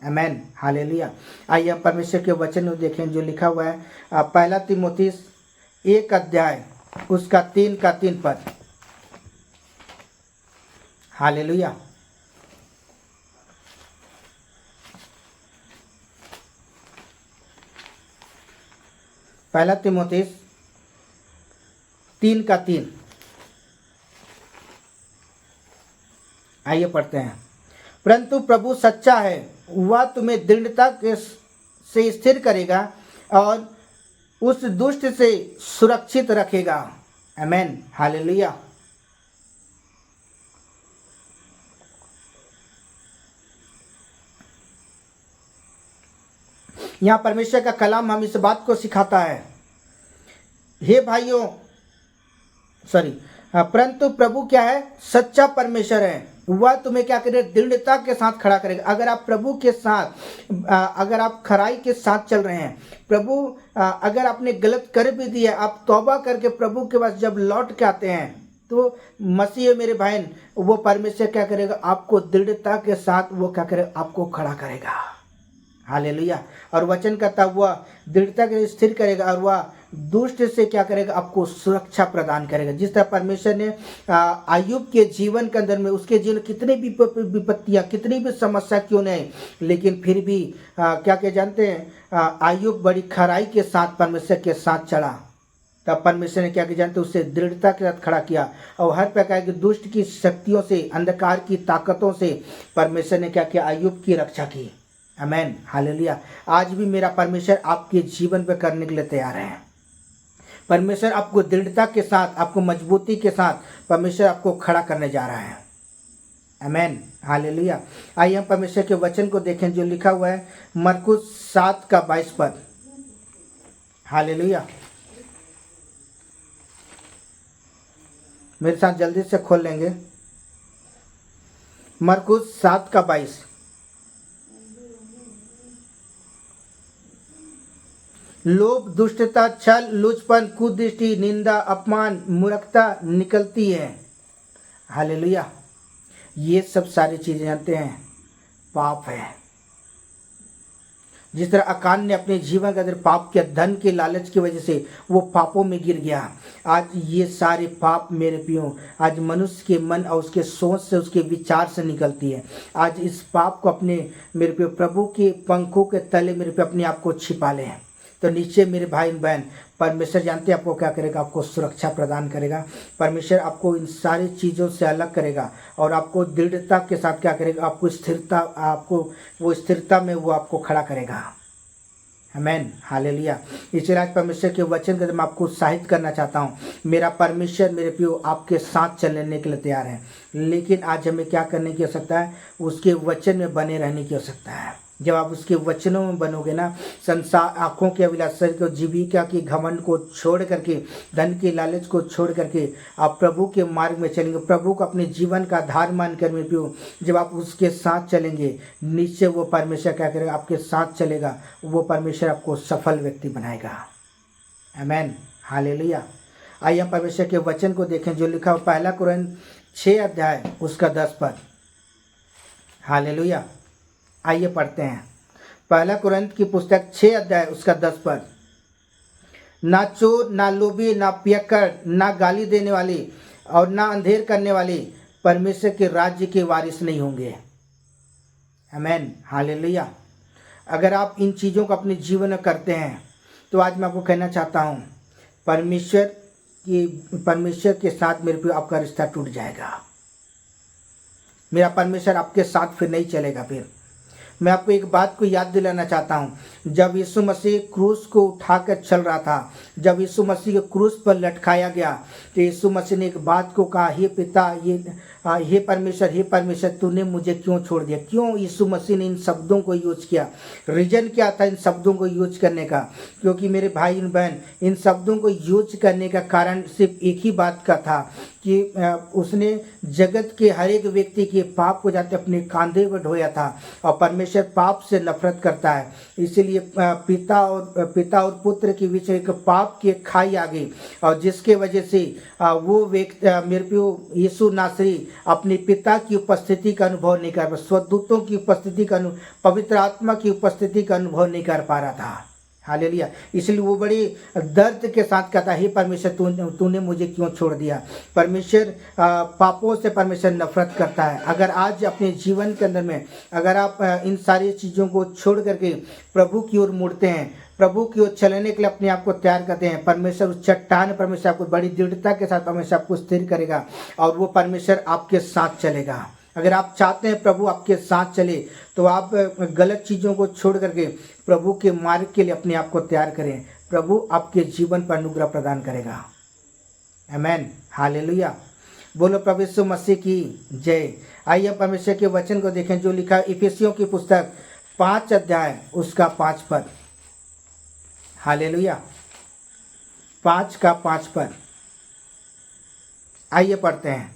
आमीन। हालेलुया। आइए हम परमेश्वर के वचन को देखें जो लिखा हुआ है 1 तीमुथियुस 1 अध्याय उसका 3 का 3 पद। हालेलुया। पहला तीमुथियुस 3 का 3। आइए पढ़ते हैं। परंतु प्रभु सच्चा है, वह तुम्हें दृढ़ता से स्थिर करेगा और उस दुष्ट से सुरक्षित रखेगा। आमीन। हालेलुया। यहाँ परमेश्वर का कलाम हम इस बात को सिखाता है, हे भाइयों सॉरी, परंतु प्रभु क्या है, सच्चा परमेश्वर है, वह तुम्हें क्या करेगा, दृढ़ता के साथ खड़ा करेगा। अगर आप प्रभु के साथ अगर आप खराई के साथ चल रहे हैं, प्रभु अगर आपने गलत कर भी दिया, आप तौबा करके प्रभु के पास जब लौट के आते हैं, तो मसीह मेरे भाई, वो परमेश्वर क्या करेगा, आपको दृढ़ता के साथ वो क्या करेगा, आपको खड़ा करेगा। हालेलुया। और वचन कहता हुआ दृढ़ता के स्थिर करेगा, और वह दुष्ट से क्या करेगा, आपको सुरक्षा प्रदान करेगा। जिस तरह परमेश्वर ने अय्यूब के जीवन के अंदर में, उसके जीवन कितनी भी विपत्तियां, कितनी भी समस्या क्यों नहीं, लेकिन फिर भी क्या क्या जानते हैं, अय्यूब बड़ी खराई के साथ परमेश्वर के साथ चला। तब परमेश्वर ने क्या किया जानते, उसे दृढ़ता के साथ खड़ा किया, और हर प्रकार की दुष्ट की शक्तियों से, अंधकार की ताकतों से परमेश्वर ने क्या किया, अय्यूब की रक्षा की। आमीन, हालेलुया। आज भी मेरा परमेश्वर आपके जीवन पे करने के लिए तैयार है। परमेश्वर आपको दृढ़ता के साथ, आपको मजबूती के साथ परमेश्वर आपको खड़ा करने जा रहा है। आमीन, हालेलुया। आइए हम परमेश्वर के वचन को देखें जो लिखा हुआ है मरकुस 7 का 22 पद। हालेलुया। मेरे साथ जल्दी से खोल लेंगे, मरकुस 7 का 22। लोभ, दुष्टता, छल, लुचपन, कुदृष्टि, निंदा, अपमान, मूर्खता निकलती है। हालेलुया। ये सब सारी चीजें जानते हैं पाप है। जिस तरह अकान ने अपने जीवन के अंदर पाप किया, धन के लालच की वजह से वो पापों में गिर गया। आज ये सारे पाप मेरे पियो, आज मनुष्य के मन और उसके सोच से, उसके विचार से निकलती है। आज इस पाप को अपने मेरे पियो प्रभु के पंखों के तले मेरे पे अपने आप को छिपा लें। तो नीचे मेरे भाई बहन, परमेश्वर जानते हैं आपको क्या करेगा, आपको सुरक्षा प्रदान करेगा। परमेश्वर आपको इन सारी चीज़ों से अलग करेगा, और आपको दृढ़ता के साथ क्या करेगा, आपको स्थिरता, आपको वो स्थिरता में वो आपको खड़ा करेगा। आमीन, हालेलुया। इसलिए आज परमेश्वर के वचन के मैं आपको उत्साहित करना चाहता हूँ। मेरा परमेश्वर मेरे पियो आपके साथ चलने के लिए तैयार है, लेकिन आज हमें क्या करने की आवश्यकता है, उसके वचन में बने रहने की आवश्यकता है। जब आप उसके वचनों में बनोगे ना, संसार, आँखों के अभिलाषा को, जीविका की घमंड को छोड़ करके, धन के लालच को छोड़ करके आप प्रभु के मार्ग में चलेंगे, प्रभु को अपने जीवन का आधार मान कर मेरे पियो जब आप उसके साथ चलेंगे, नीचे वो परमेश्वर क्या करेगा, आपके साथ चलेगा। वो परमेश्वर आपको सफल व्यक्ति बनाएगा। आमीन, हालेलुया। आइए हम परमेश्वर के वचन को देखें जो लिखा हो 1 कुरिन्थ 6 अध्याय उसका 10 पद। हालेलुया। आइए पढ़ते हैं 1 कुरिन्थ की पुस्तक 6 अध्याय उसका 10 पद। ना चोर, ना लोभी, ना पियक्कड़, ना गाली देने वाली और ना अंधेर करने वाली परमेश्वर के राज्य के वारिस नहीं होंगे। आमीन, हालेलुया। अगर आप इन चीज़ों को अपने जीवन में करते हैं, तो आज मैं आपको कहना चाहता हूँ, परमेश्वर के साथ मेरे पे आपका रिश्ता टूट जाएगा। मेरा परमेश्वर आपके साथ फिर नहीं चलेगा। फिर मैं आपको एक बात को याद दिलाना चाहता हूँ, जब यीशु मसीह क्रूस को उठाकर चल रहा था, जब यीशु मसीह को क्रूस पर लटकाया गया, तो यीशु मसीह ने एक बात को कहा, हे पिता, हे परमेश्वर, तूने मुझे क्यों छोड़ दिया। क्यों यीशु मसीह ने इन शब्दों को यूज किया? रीजन क्या था इन शब्दों को यूज करने का? क्योंकि मेरे भाई बहन, इन शब्दों को यूज करने का कारण सिर्फ एक ही बात का था कि उसने जगत के हर एक व्यक्ति के पाप को जाते अपने कांधे पर ढोया था, और परमेश्वर पाप से नफरत करता है। इसीलिए पिता और पुत्र के बीच एक पाप की खाई आ गई, और जिसके वजह से वो व्यक्ति मेरे को यीशु नासरी अपने पिता की उपस्थिति का अनुभव नहीं कर पा, स्वदूतों की उपस्थिति का, पवित्र आत्मा की उपस्थिति का अनुभव नहीं कर पा रहा था। हालेलुया। इसलिए वो बड़ी दर्द के साथ कहता, हे परमेश्वर, तूने मुझे क्यों छोड़ दिया। परमेश्वर पापों से परमेश्वर नफरत करता है। अगर आज अपने जीवन के अंदर में अगर आप इन सारी चीज़ों को छोड़ करके प्रभु की ओर मुड़ते हैं, प्रभु की ओर चलने के लिए अपने आप को तैयार करते हैं, परमेश्वर उस चट्टान, परमेश्वर आपको बड़ी दृढ़ता के साथ परमेश्वर आपको स्थिर करेगा, और वो परमेश्वर आपके साथ चलेगा। अगर आप चाहते हैं प्रभु आपके साथ चले, तो आप गलत चीज़ों को छोड़ करके प्रभु के मार्ग के लिए अपने आप को तैयार करें। प्रभु आपके जीवन पर अनुग्रह प्रदान करेगा। आमीन, हालेलुया। बोलो प्रभु यीशु मसीह की जय। आइए परमेश्वर के वचन को देखें जो लिखा है इफिसियों की पुस्तक 5 अध्याय उसका 5 पद। हालेलुया। 5 का 5 पद। आइए पढ़ते हैं।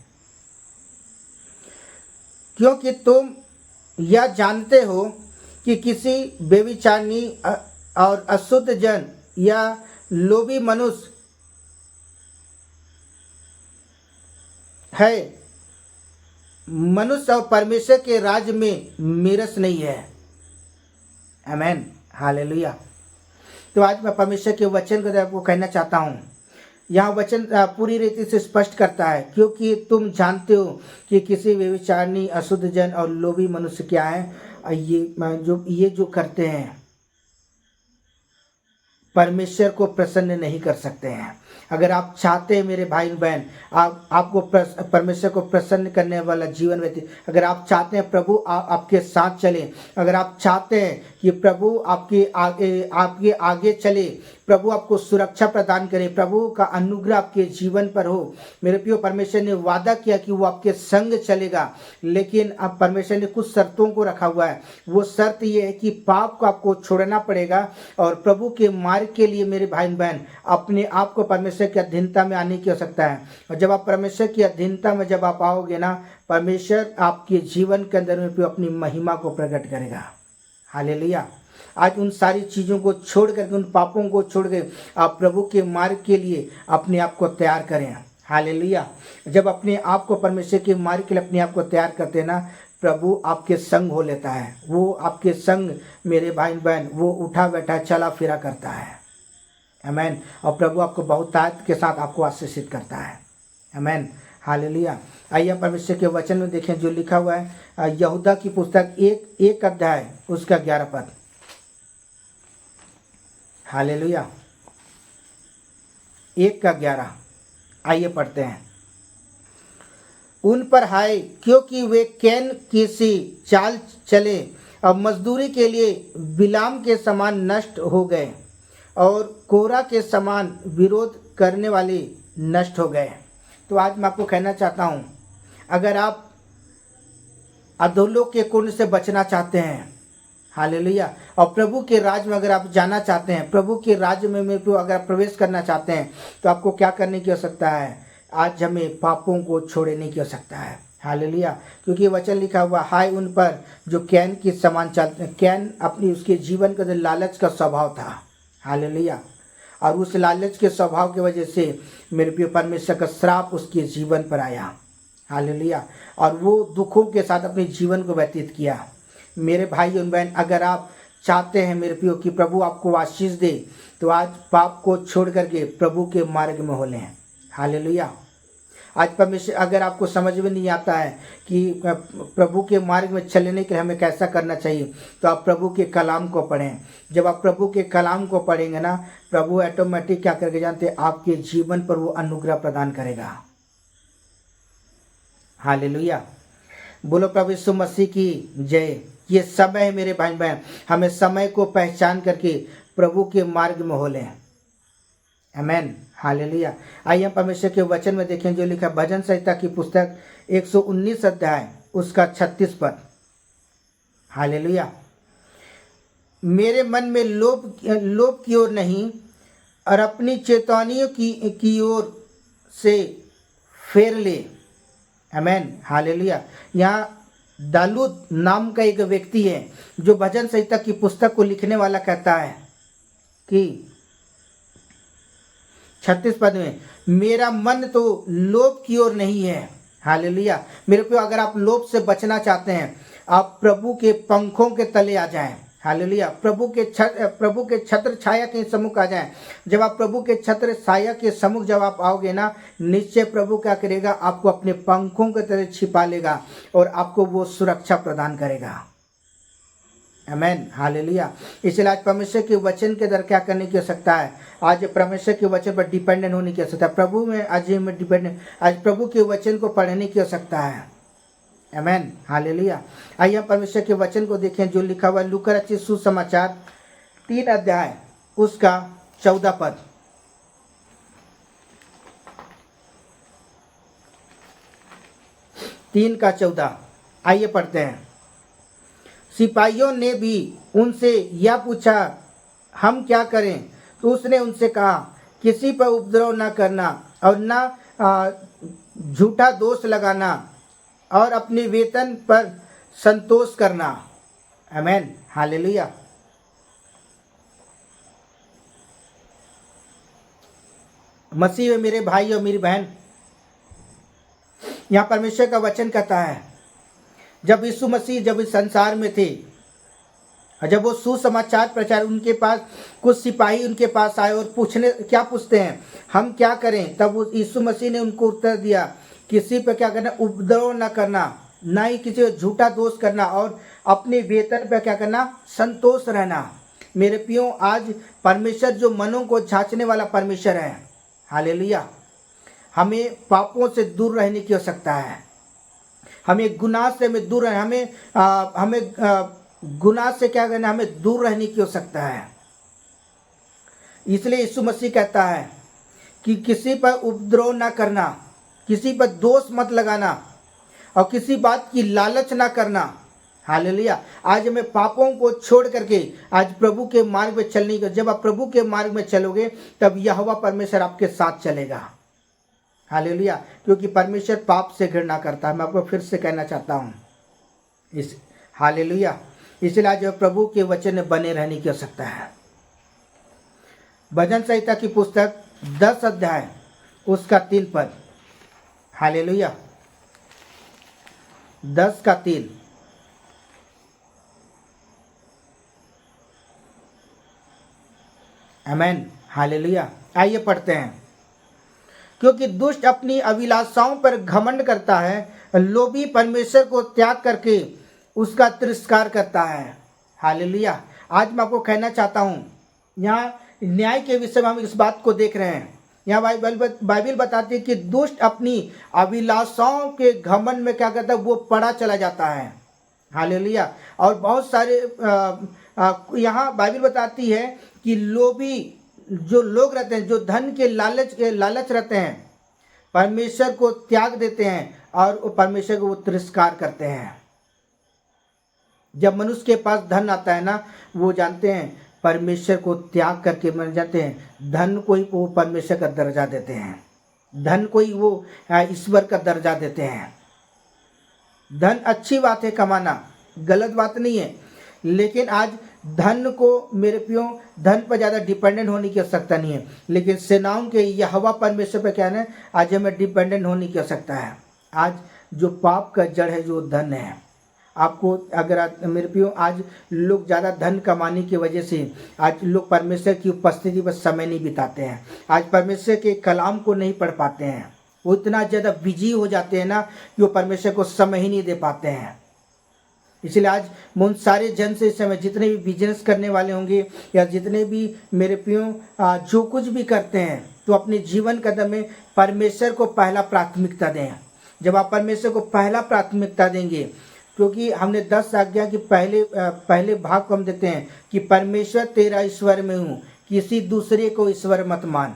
क्योंकि तुम यह जानते हो कि किसी व्यभिचारिणी और अशुद्ध जन या लोभी मनुष्य है मनुष्य और परमेश्वर के राज्य में मीरस नहीं है। आमेन, हालेलुया। तो आज मैं परमेश्वर के वचन को आपको कहना चाहता हूँ। यहाँ वचन पूरी रीति से स्पष्ट करता है, क्योंकि तुम जानते हो कि किसी व्यभिचारिणी, अशुद्ध जन और लोभी मनुष्य क्या है, ये जो करते हैं परमेश्वर को प्रसन्न नहीं कर सकते हैं। अगर आप चाहते हैं मेरे भाई बहन, आपको परमेश्वर को प्रसन्न करने वाला जीवन व्यतीत, अगर आप चाहते हैं प्रभु आपके साथ चले, अगर आप चाहते हैं कि प्रभु आपके आगे चले, प्रभु आपको सुरक्षा प्रदान करे, प्रभु का अनुग्रह आपके जीवन पर हो। मेरे प्रियो, परमेश्वर ने वादा किया कि वो आपके संग चलेगा, लेकिन अब परमेश्वर ने कुछ शर्तों को रखा हुआ है। वो शर्त ये है कि पाप को आपको छोड़ना पड़ेगा और प्रभु के मार्ग के लिए मेरे भाई बहन अपने आप को परमेश्वर की अधीनता में आने की आवश्यकता है। और जब आप परमेश्वर की अधीनता में जब आप आओगे ना, परमेश्वर आपके जीवन के अंदर में अपनी महिमा को प्रकट करेगा। हालेलुया। आज उन सारी चीज़ों को छोड़ करके, उन पापों को छोड़ के आप प्रभु के मार्ग के लिए अपने आप को तैयार करें। हालेलुया। जब अपने आप को परमेश्वर के मार्ग के लिए अपने आप को तैयार करते हैं ना, प्रभु आपके संग हो लेता है। वो आपके संग मेरे भाई बहन वो उठा बैठा चला फिरा करता है। आमेन। और प्रभु आपको बहुतायत के साथ आपको आशीषित करता है। आमेन, हालेलुया। आइए परमेश्वर के वचन में देखें जो लिखा हुआ है, यहूदा की पुस्तक एक अध्याय उसका 11 पद। हालेलुया, 1:11। आइए पढ़ते हैं। उन पर हाय, क्योंकि वे कैन की सी चाल चले और मजदूरी के लिए बिलाम के समान नष्ट हो गए और कोरा के समान विरोध करने वाले नष्ट हो गए। तो आज मैं आपको कहना चाहता हूँ, अगर आप अधोलोक के कुंड से बचना चाहते हैं, हालेलुया, और प्रभु के राज्य में अगर आप जाना चाहते हैं, प्रभु के राज्य में अगर आप प्रवेश करना चाहते हैं, तो आपको क्या करने की आवश्यकता है? आज हमें पापों को छोड़ने की आवश्यकता है। हालेलुया। क्योंकि वचन लिखा हुआ, हाय उन पर जो कैन के समान चलते हैं। कैन अपनी उसके जीवन का लालच का स्वभाव था। हालेलुया। और उस लालच के स्वभाव की वजह से मेरे प्रिय परमेश्वर का श्राप उसके जीवन पर आया। हालेलुया। और वो दुखों के साथ अपने जीवन को व्यतीत किया। मेरे भाई और बहन, अगर आप चाहते हैं मेरे प्रियो कि प्रभु आपको आशीष दे, तो आज पाप को छोड़ करके प्रभु के मार्ग में हो लें। हालेलुया। आज परमेश्वर, अगर आपको समझ में नहीं आता है कि प्रभु के मार्ग में चलने के लिए हमें कैसा करना चाहिए, तो आप प्रभु के कलाम को पढ़ें। जब आप प्रभु के कलाम को पढ़ेंगे ना, प्रभु ऑटोमेटिक क्या करके जानते हैं, आपके जीवन पर वो अनुग्रह प्रदान करेगा। हालेलुया। बोलो प्रभु यीशु मसीह की जय। ये समय है मेरे भाई बहन, हमें समय को पहचान करके प्रभु के मार्ग में हो लें। आमेन, हालेलुया। आइए हम परमेश्वर के वचन में देखें जो लिखा भजन संहिता की पुस्तक 119 अध्याय उसका 36 पद। हालेलुया। मेरे मन में लोभ की ओर नहीं और अपनी चेतावनियों की ओर से फेर ले। आमेन, हालेलुया। यहाँ दाऊद नाम का एक व्यक्ति है जो भजन संहिता की पुस्तक को लिखने वाला कहता है कि 36 पद में, मेरा मन तो लोभ की ओर नहीं है। हालेलुया। मेरे प्रियो, अगर आप लोभ से बचना चाहते हैं, आप प्रभु के पंखों के तले आ जाएं। हालेलुया। प्रभु के छत्र छाया के सम्मुख आ जाएं। जब आप प्रभु के छत्र छाया के सम्मुख जब आप आओगे ना, निश्चय प्रभु क्या करेगा, आपको अपने पंखों के तरह छिपा लेगा और आपको वो सुरक्षा प्रदान करेगा। आमेन, हालेलुया। इसलिए आज परमेश्वर के वचन के अंदर क्या करने की आवश्यकता है? आज परमेश्वर के वचन पर डिपेंडेंट होने की आवश्यकता है। प्रभु में आज में डिपेंडेंट, आज प्रभु के वचन को पढ़ने की आवश्यकता है। आमेन, हालेलुया। आइए हम परमेश्वर के वचन को देखें जो लिखा हुआ है लूका रचित सुसमाचार 3 अध्याय उसका 14 पद। 3:14। आइए पढ़ते हैं। सिपाहियों ने भी उनसे यह पूछा, हम क्या करें? तो उसने उनसे कहा, किसी पर उपद्रव न करना और न झूठा दोष लगाना और अपने वेतन पर संतोष करना। आमीन, हालेलुया। मसीह में मेरे भाई और मेरी बहन, यहाँ परमेश्वर का वचन कहता है, जब यीशु मसीह जब इस संसार में थे, जब वो सुसमाचार प्रचार, उनके पास कुछ सिपाही उनके पास आए और क्या पूछते हैं, हम क्या करें? तब यीशु मसीह ने उनको उत्तर दिया, किसी पर क्या करना, उपद्रव न करना, ना ही किसी को झूठा दोष करना, और अपने वेतन पर क्या करना, संतोष रहना। मेरे प्रियो, आज परमेश्वर जो मनों को जांचने वाला परमेश्वर है, हालेलुया, हमें पापों से दूर रहने की आवश्यकता है। हमें गुनाह से हमें दूर रहना, हमें गुनाह से क्या करना, हमें दूर रहने की आवश्यकता है। इसलिए यीशु मसीह कहता है कि किसी पर उपद्रव ना करना, किसी पर दोष मत लगाना और किसी बात की लालच ना करना। हालेलुया। आज हमें पापों को छोड़ करके आज प्रभु के मार्ग में चलने का, जब आप प्रभु के मार्ग में चलोगे तब यहोवा परमेश्वर आपके साथ चलेगा। हालेलुया। क्योंकि परमेश्वर पाप से घृणा करता है। मैं आपको फिर से कहना चाहता हूँ इस, हालेलुया। इसलिए आज प्रभु के वचन में बने रहने की आवश्यकता है। भजन संहिता की पुस्तक 10 अध्याय उसका 3 पद, हालेलुया, 10 का 3। आमीन, हालेलुया। आइए पढ़ते हैं। क्योंकि दुष्ट अपनी अभिलाषाओं पर घमंड करता है, लोभी परमेश्वर को त्याग करके उसका तिरस्कार करता है। हालेलुया। आज मैं आपको कहना चाहता हूँ, यहाँ न्याय के विषय में हम इस बात को देख रहे हैं। यहाँ बाइबल बताती है कि दुष्ट अपनी अभिलाषाओं के घमंड में क्या करता है, वो पड़ा चला जाता है। हालेलुया। और बहुत सारे यहाँ बाइबल बताती है कि लोभी जो लोग रहते हैं, जो धन के लालच रहते हैं, परमेश्वर को त्याग देते हैं और परमेश्वर को वो तिरस्कार करते हैं। जब मनुष्य के पास धन आता है ना, वो जानते हैं परमेश्वर को त्याग करके मन जाते हैं, धन को ही वो परमेश्वर का दर्जा देते हैं, धन को ही वो ईश्वर का दर्जा देते हैं। धन अच्छी बात है, कमाना गलत बात नहीं है, लेकिन आज धन को, मेरे प्रियो, धन पर ज़्यादा डिपेंडेंट होने की आवश्यकता नहीं है, लेकिन सेनाओं के यहोवा परमेश्वर पर क्या है, आज हमें डिपेंडेंट होने की आवश्यकता है। आज जो पाप का जड़ है जो धन है, आपको अगर मेरे प्रियो, आज लोग ज़्यादा धन कमाने की वजह से आज लोग परमेश्वर की उपस्थिति पर समय नहीं बिताते हैं, आज परमेश्वर के कलाम को नहीं पढ़ पाते हैं। वो इतना ज़्यादा बिजी हो जाते हैं ना कि वो परमेश्वर को समय ही नहीं दे पाते हैं। इसलिए आज उन सारे जन से इस समय जितने भी बिजनेस करने वाले होंगे या जितने भी मेरे प्रियो जो कुछ भी करते हैं, तो अपने जीवन कदम में परमेश्वर को पहला प्राथमिकता दें। जब आप परमेश्वर को पहला प्राथमिकता देंगे, क्योंकि हमने 10 आज्ञा की पहले भाग को हम देखते हैं कि परमेश्वर तेरा ईश्वर में हूँ, किसी दूसरे को ईश्वर मत मान।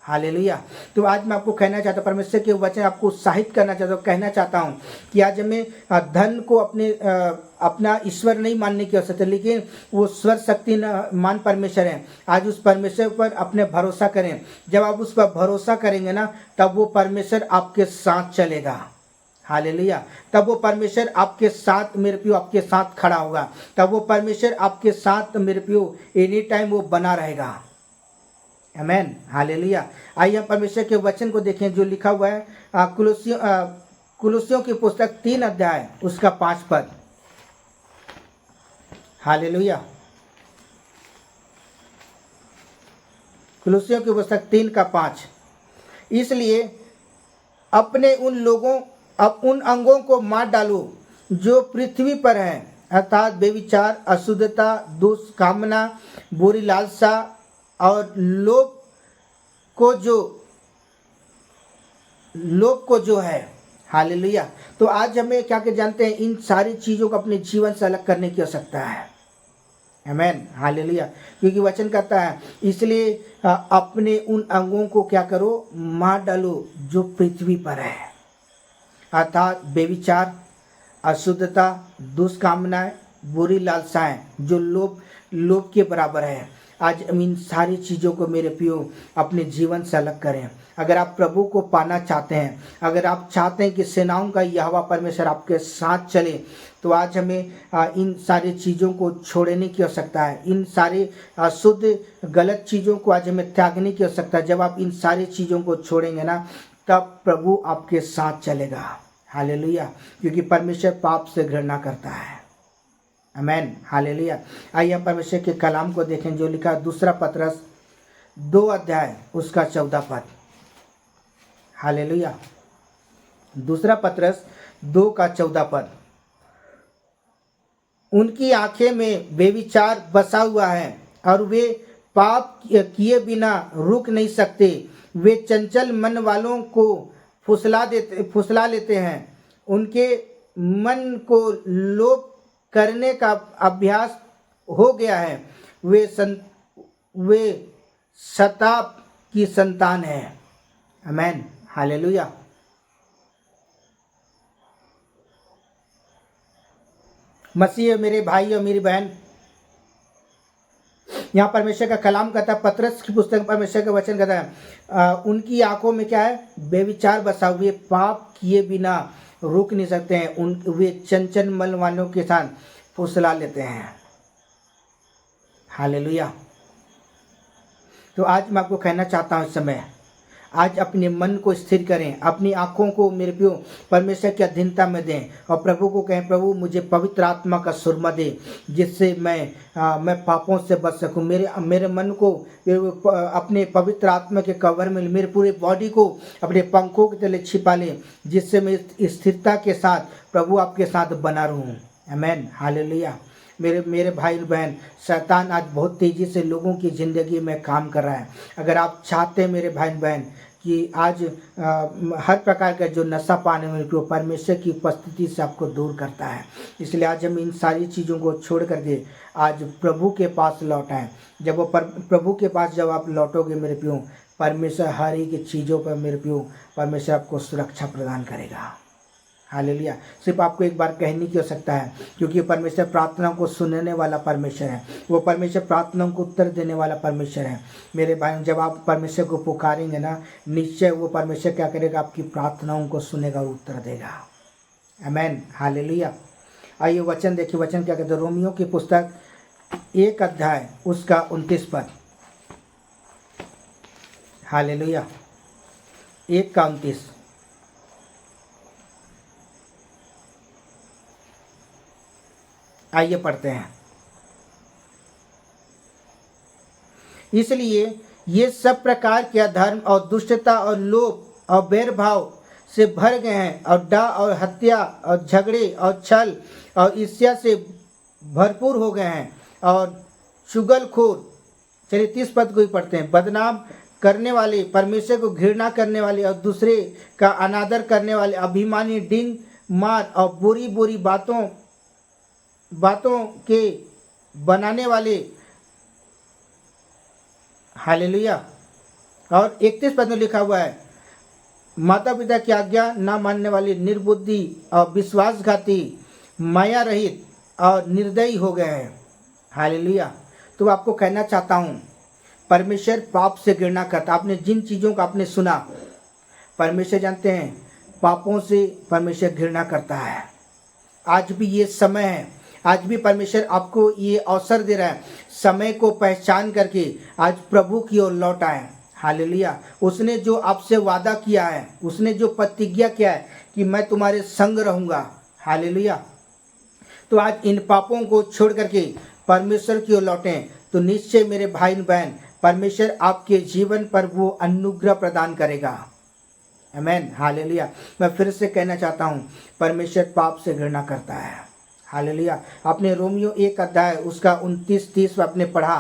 हालेलुया। तो आज मैं आपको कहना चाहता हूँ, परमेश्वर के वचन आपको उत्साहित करना चाहता हूँ, कहना चाहता हूँ कि आज हमें धन को अपना ईश्वर नहीं मानने की आवश्यकता है, लेकिन वो स्वर शक्ति मान परमेश्वर है। आज उस परमेश्वर पर अपने भरोसा करें। जब आप उस पर भरोसा करेंगे ना, तब वो परमेश्वर आपके साथ चलेगा। हालेलुया। तब वो परमेश्वर आपके साथ, मेरे प्रियो, आपके साथ खड़ा होगा। तब वो परमेश्वर आपके साथ, मेरे प्रियो, एनी टाइम वो बना रहेगा। आमीन, हालेलुया। आइए हम परमेश्वर के वचन को देखें जो लिखा हुआ है कुलुस्सियों की पुस्तक 3 अध्याय उसका 5 पद। हालेलुया। कुलुस्सियों की पुस्तक 3 का 5। इसलिए अपने उन अंगों को मार डालो जो पृथ्वी पर हैं, अर्थात बेविचार, अशुद्धता, दुष्कामना, बुरी लालसा और लोभ को जो है। हालेलुया। तो आज हमें क्या क्या जानते हैं, इन सारी चीज़ों को अपने जीवन से अलग करने की आवश्यकता है। आमीन, हालेलुया। क्योंकि वचन कहता है, इसलिए अपने उन अंगों को क्या करो, मार डालो जो पृथ्वी पर है, अर्थात बेविचार, अशुद्धता, दुष्कामनाएं, बुरी लालसाएं, जो लोभ के बराबर है। आज इन सारी चीज़ों को मेरे प्रियो अपने जीवन से अलग करें। अगर आप प्रभु को पाना चाहते हैं, अगर आप चाहते हैं कि सेनाओं का यहोवा परमेश्वर आपके साथ चले, तो आज हमें इन सारी चीज़ों को छोड़ने की आवश्यकता है। इन सारे शुद्ध गलत चीज़ों को आज हमें त्यागने की आवश्यकता है। जब आप इन सारी चीज़ों को छोड़ेंगे ना, तब प्रभु आपके साथ चलेगा। हालेलुया। क्योंकि परमेश्वर पाप से घृणा करता है। आमेन। हालेलुया। आइए हम परमेश्वर के कलाम को देखें जो लिखा दूसरा पतरस 2 अध्याय उसका 14 पद। हालेलुया। दूसरा पतरस 2 का 14 पद। उनकी आंखें में बेविचार बसा हुआ है और वे पाप किए बिना रुक नहीं सकते। वे चंचल मन वालों को फुसला लेते हैं। उनके मन को लोभ करने का अभ्यास हो गया है। वे शताब की संतान है। आमेन। हालेलुया। मसीह मेरे भाई और मेरी बहन, यहाँ परमेश्वर का कलाम कहता है, पतरस की पुस्तक परमेश्वर का वचन कहता है, उनकी आंखों में क्या है? बेविचार बसा हुए, पाप किए बिना रुक नहीं सकते हैं। वे चंचल मन वालों के साथ फुसला लेते हैं। हालेलुया। तो आज मैं आपको कहना चाहता हूँ, इस समय आज अपने मन को स्थिर करें, अपनी आंखों को मेरे प्रियो परमेश्वर की अधीनता में दें और प्रभु को कहें, प्रभु मुझे पवित्र आत्मा का सुरमा दे, जिससे मैं पापों से बच सकूं। मेरे मन को अपने पवित्र आत्मा के कवर में, मेरे पूरे बॉडी को अपने पंखों के तले छिपा ले, जिससे मैं स्थिरता के साथ प्रभु आपके साथ बना रहूं। आमेन। हालेलुया। मेरे भाई बहन, शैतान आज बहुत तेज़ी से लोगों की ज़िंदगी में काम कर रहा है। अगर आप चाहते हैं मेरे भाई बहन कि आज हर प्रकार का जो नशा पाने में जो परमेश्वर की उपस्थिति से आपको दूर करता है, इसलिए आज हम इन सारी चीज़ों को छोड़ करके आज प्रभु के पास लौट आएँ। जब वो प्रभु के पास जब आप लौटोगे मेरे प्रियो, परमेश्वर हर एक चीज़ों पर मेरे प्रियो परमेश्वर आपको सुरक्षा प्रदान करेगा। हालेलुया। सिर्फ आपको एक बार कहने की आवश्यकता है, क्योंकि परमेश्वर प्रार्थना को सुनने वाला परमेश्वर है। वो परमेश्वर प्रार्थनाओं को उत्तर देने वाला परमेश्वर है। मेरे भाई, जब आप परमेश्वर को पुकारेंगे ना, निश्चय वो परमेश्वर क्या करेगा? आपकी प्रार्थनाओं को सुनेगा और उत्तर देगा। आमेन। हालेलुया। आइए वचन देखिए, वचन क्या कहते हैं? रोमियो की पुस्तक 1 अध्याय उसका 29 पद। हालेलुया। 1 का 29। आइए पढ़ते हैं। इसलिए ये सब प्रकार के अधर्म और दुष्टता और लोभ और बैरभाव से भर गए हैं, और डा और हत्या और झगड़े और छल और ईर्ष्या से भरपूर हो गए हैं, और चुगलखोर। चलिए 30 पद को ही पढ़ते हैं। बदनाम करने वाले, परमेश्वर को घृणा करने वाले और दूसरे का अनादर करने वाले, अभिमानी, डिंग मार और बुरी बुरी बातों के बनाने वाले। हालेलुया। और 31 पद में लिखा हुआ है, माता पिता की आज्ञा ना मानने वाले, निर्बुद्धि और विश्वासघाती, माया रहित और निर्दयी हो गए हैं। हालेलुया। तो आपको कहना चाहता हूँ, परमेश्वर पाप से घृणा करता। आपने जिन चीज़ों का आपने सुना, परमेश्वर जानते हैं पापों से परमेश्वर घृणा करता है। आज भी ये समय है, आज भी परमेश्वर आपको ये अवसर दे रहा है, समय को पहचान करके आज प्रभु की ओर लौट आए। हालेलुया। उसने जो आपसे वादा किया है, उसने जो प्रतिज्ञा किया है कि मैं तुम्हारे संग रहूँगा। हालेलुया। तो आज इन पापों को छोड़ करके परमेश्वर की ओर लौटें, तो निश्चय मेरे भाई बहन, परमेश्वर आपके जीवन पर वो अनुग्रह प्रदान करेगा। आमेन। हालेलुया। मैं फिर से कहना चाहता हूँ, परमेश्वर पाप से घृणा करता है। हालेलुया। आपने रोमियो 1 अध्याय उसका 29-30 में आपने पढ़ा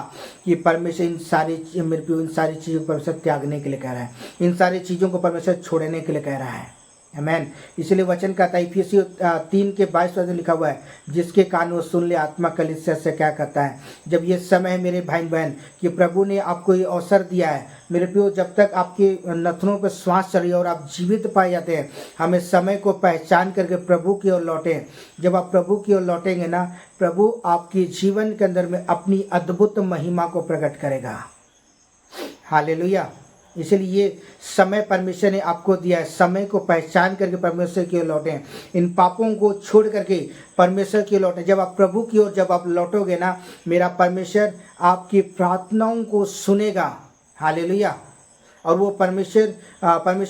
कि परमेश्वर इन सारी चीज़ों को परमेश्वर त्यागने के लिए कह रहा है, इन सारी चीज़ों को परमेश्वर छोड़ने के लिए कह रहा है। आमेन। इसलिए वचन कहता है, इफिसियों 3 के 22 में लिखा हुआ है, जिसके कान वो सुन ले, आत्मा कलीसिया से क्या कहता है। जब ये समय है मेरे भाई बहन कि प्रभु ने आपको ये अवसर दिया है मेरे प्रियो, जब तक आपके नथनों पर श्वास चढ़ी और आप जीवित पाए जाते हैं, हमें समय को पहचान करके प्रभु की ओर लौटें। जब आप प्रभु की ओर लौटेंगे ना, प्रभु आपके जीवन के अंदर में अपनी अद्भुत महिमा को प्रकट करेगा। हालेलुया। इसलिए ये समय परमेश्वर ने आपको दिया है। समय को पहचान करके परमेश्वर की ओर लौटें, इन पापों को छोड़ करके परमेश्वर की ओर लौटें। जब आप प्रभु की ओर जब आप लौटोगे ना, मेरा परमेश्वर आपकी प्रार्थनाओं को सुनेगा। हालेलुया। और वो परमेश्वर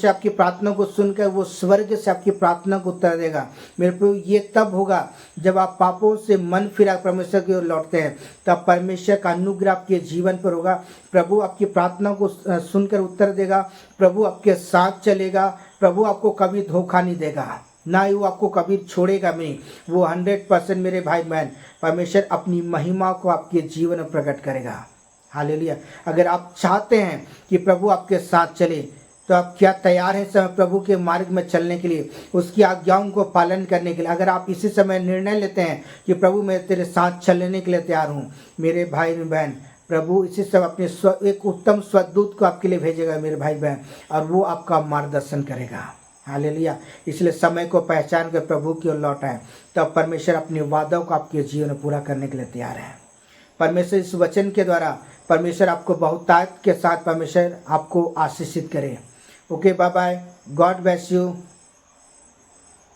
आपकी प्रार्थना को सुनकर वो स्वर्ग से आपकी प्रार्थना को उत्तर देगा। मेरे प्रभु, ये तब होगा जब आप पापों से मन फिरा परमेश्वर की ओर लौटते हैं, तब परमेश्वर का अनुग्रह आपके जीवन पर होगा। प्रभु आपकी प्रार्थना को सुनकर उत्तर देगा। प्रभु आपके साथ चलेगा। प्रभु आपको कभी धोखा नहीं देगा, ना ही वो आपको कभी छोड़ेगा नहीं। वो 100% मेरे भाई बहन, परमेश्वर अपनी महिमा को आपके जीवन में प्रकट करेगा। हालेलुया। अगर आप चाहते हैं कि प्रभु आपके साथ चले, तो आप क्या तैयार हैं समय प्रभु के मार्ग में चलने के लिए, उसकी आज्ञाओं को पालन करने के लिए? अगर आप इसी समय निर्णय लेते हैं कि प्रभु मैं तेरे साथ चलने के लिए तैयार हूँ, मेरे भाई बहन, प्रभु इसी समय अपने एक उत्तम स्वदूत को आपके लिए भेजेगा मेरे भाई बहन, और वो आपका मार्गदर्शन करेगा। हालेलुया। इसलिए समय को पहचान कर प्रभु की ओर लौटाएं, तब परमेश्वर अपने वादों को आपके जीवन में पूरा करने के लिए तैयार है। परमेश्वर इस वचन के द्वारा परमेश्वर आपको बहुतायत के साथ परमेश्वर आपको आशीषित करे। Okay, bye bye, God bless you.